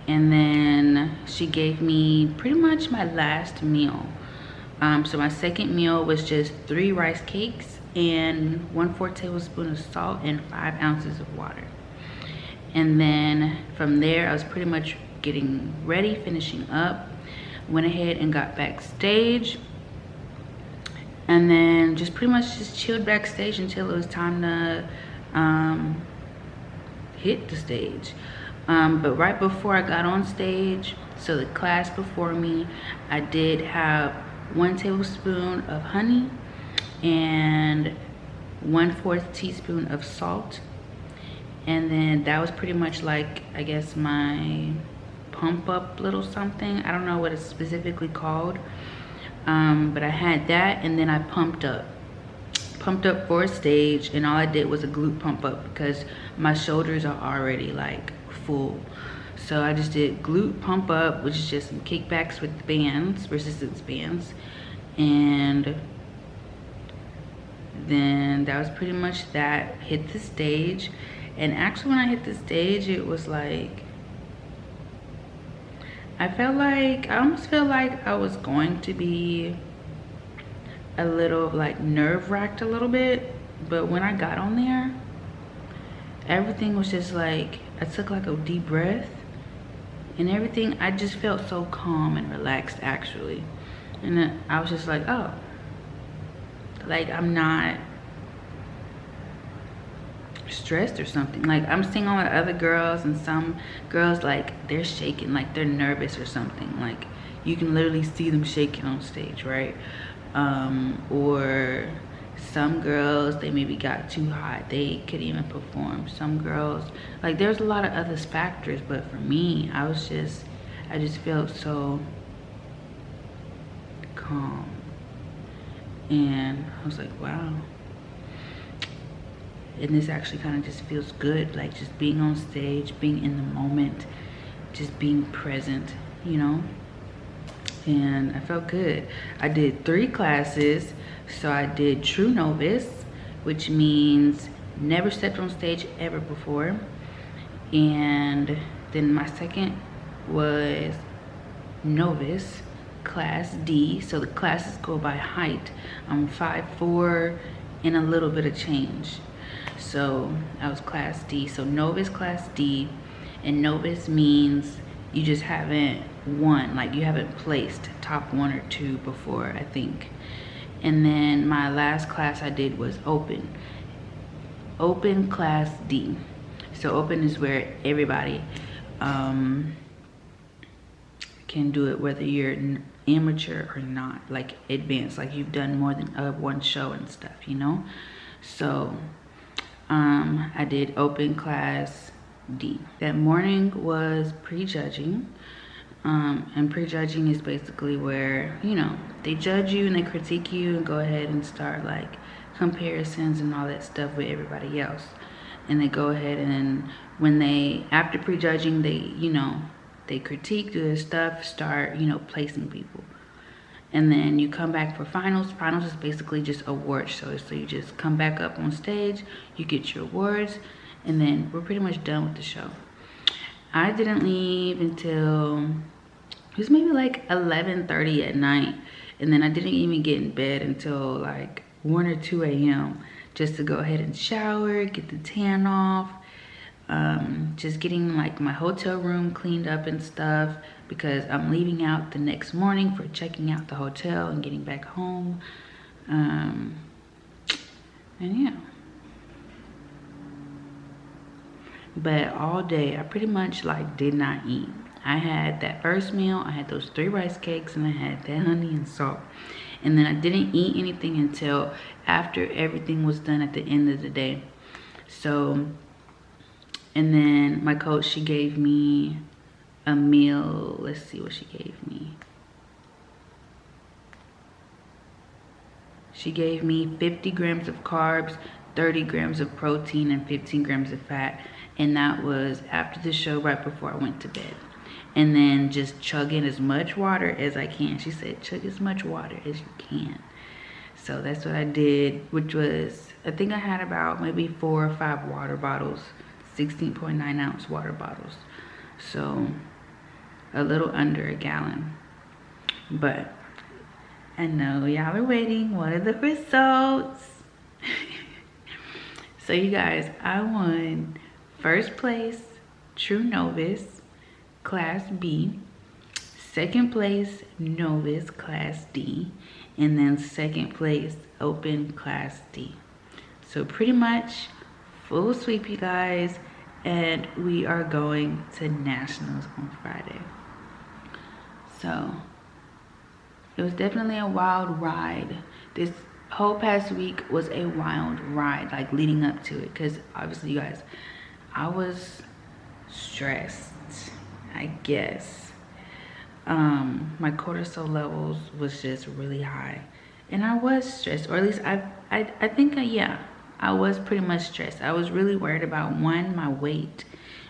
And then she gave me pretty much my last meal. So my second meal was just 3 rice cakes and 1/4 tablespoon of salt and 5 ounces of water. And then from there, I was pretty much getting ready, finishing up. Went ahead and got backstage. And then just pretty much just chilled backstage until it was time to hit the stage. But right before I got on stage, so the class before me, I did have 1 tablespoon of honey and 1/4 teaspoon of salt. And then that was pretty much like, I guess, my pump up little something. I don't know what it's specifically called, but I had that, and then I pumped up for a stage, and all I did was a glute pump up because my shoulders are already like full. So I just did glute pump up, which is just some kickbacks with bands, resistance bands, and then that was pretty much that. Hit the stage, and actually when I hit the stage, it was like, I almost felt like I was going to be a little like nerve-wracked a little bit, but when I got on there, everything was just like, I took like a deep breath, and everything, I just felt so calm and relaxed actually. And then I was just like, oh, like I'm not stressed or something. Like I'm seeing all the other girls, and some girls like they're shaking, like they're nervous or something. Like you can literally see them shaking on stage, right? Or some girls, they maybe got too hot, they couldn't even perform. Some girls, like there's a lot of other factors, but for me, I just felt so calm, and I was like, wow. And this actually kind of just feels good, like just being on stage, being in the moment, just being present, you know? And I felt good. I did 3 classes. So I did True Novice, which means never stepped on stage ever before. And then my second was Novice, Class D. So the classes go by height. I'm 5'4" and a little bit of change. So I was Class D. So Novice, Class D. And Novice means you just haven't won, like you haven't placed top 1 or 2 before, I think. And then my last class I did was Open Class D. So Open is where everybody can do it, whether you're an amateur or not, like advanced, like you've done more than 1 show and stuff, you know? So I did Open Class D. That morning was prejudging. And prejudging is basically where, you know, they judge you and they critique you and go ahead and start like comparisons and all that stuff with everybody else. And they go ahead and when they, after prejudging, they, you know, they critique, do their stuff, start, you know, placing people. And then you come back for finals. Finals is basically just awards shows. So you just come back up on stage, you get your awards, and then we're pretty much done with the show. I didn't leave until, it was maybe like 11:30 at night. And then I didn't even get in bed until like 1 or 2 a.m. just to go ahead and shower, get the tan off. Just getting like my hotel room cleaned up and stuff because I'm leaving out the next morning for checking out the hotel and getting back home. And yeah. But all day I pretty much like did not eat. I had that first meal, I had those 3 rice cakes, and I had that honey and salt. And then I didn't eat anything until after everything was done at the end of the day. So, and then my coach, she gave me a meal. Let's see what she gave me. She gave me 50 grams of carbs, 30 grams of protein, and 15 grams of fat. And that was after the show, right before I went to bed. And then just chugging as much water as I can. She said, chug as much water as you can. So that's what I did, which was, I think I had about maybe 4 or 5 water bottles, 16.9 ounce water bottles. So a little under a gallon. But I know y'all are waiting. What are the results? So you guys, I won first place, True Novice, Class B, second place, Novice, Class D, and then second place, Open, Class D. So pretty much full sweep, you guys, and we are going to nationals on Friday. So it was definitely a wild ride. This whole past week was a wild ride, like leading up to it, because obviously, you guys, I was stressed. I guess my cortisol levels was just really high, and I was stressed, or at least I think yeah, I was pretty much stressed. I was really worried about, one, my weight,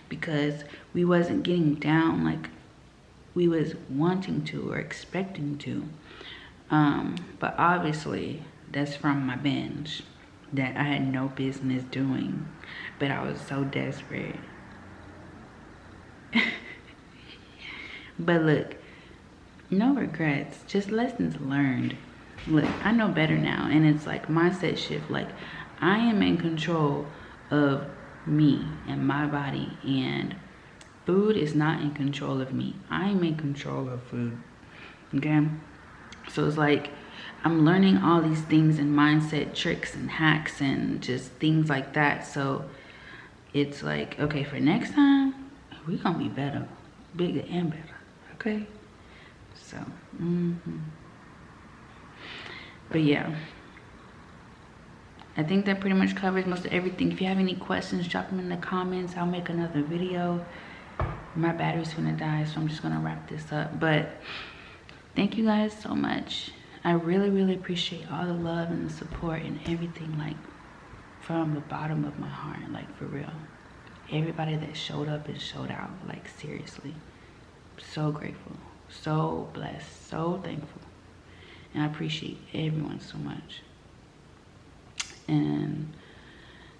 because we wasn't getting down like we was wanting to or expecting to. But obviously that's from my binge that I had no business doing, but I was so desperate. But look, no regrets, just lessons learned. Look, I know better now, and it's like mindset shift. Like, I am in control of me and my body, and food is not in control of me. I am in control of food. Okay? So it's like I'm learning all these things and mindset tricks and hacks and just things like that. So it's like, okay, for next time, we're gonna be better, bigger and better. Okay? So, but yeah, I think that pretty much covers most of everything. If you have any questions, drop them in the comments. I'll make another video. My battery's gonna die, so I'm just gonna wrap this up. But thank you guys so much. I really, really appreciate all the love and the support and everything, like from the bottom of my heart, like for real. Everybody that showed up and showed out, like seriously. So grateful, so blessed, so thankful. And I appreciate everyone so much. And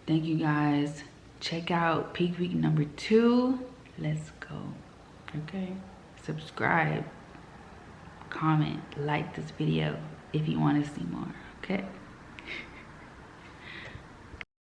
thank you guys. Check out Peak Week number 2. Let's go. Okay? Subscribe, comment, like this video if you want to see more. Okay?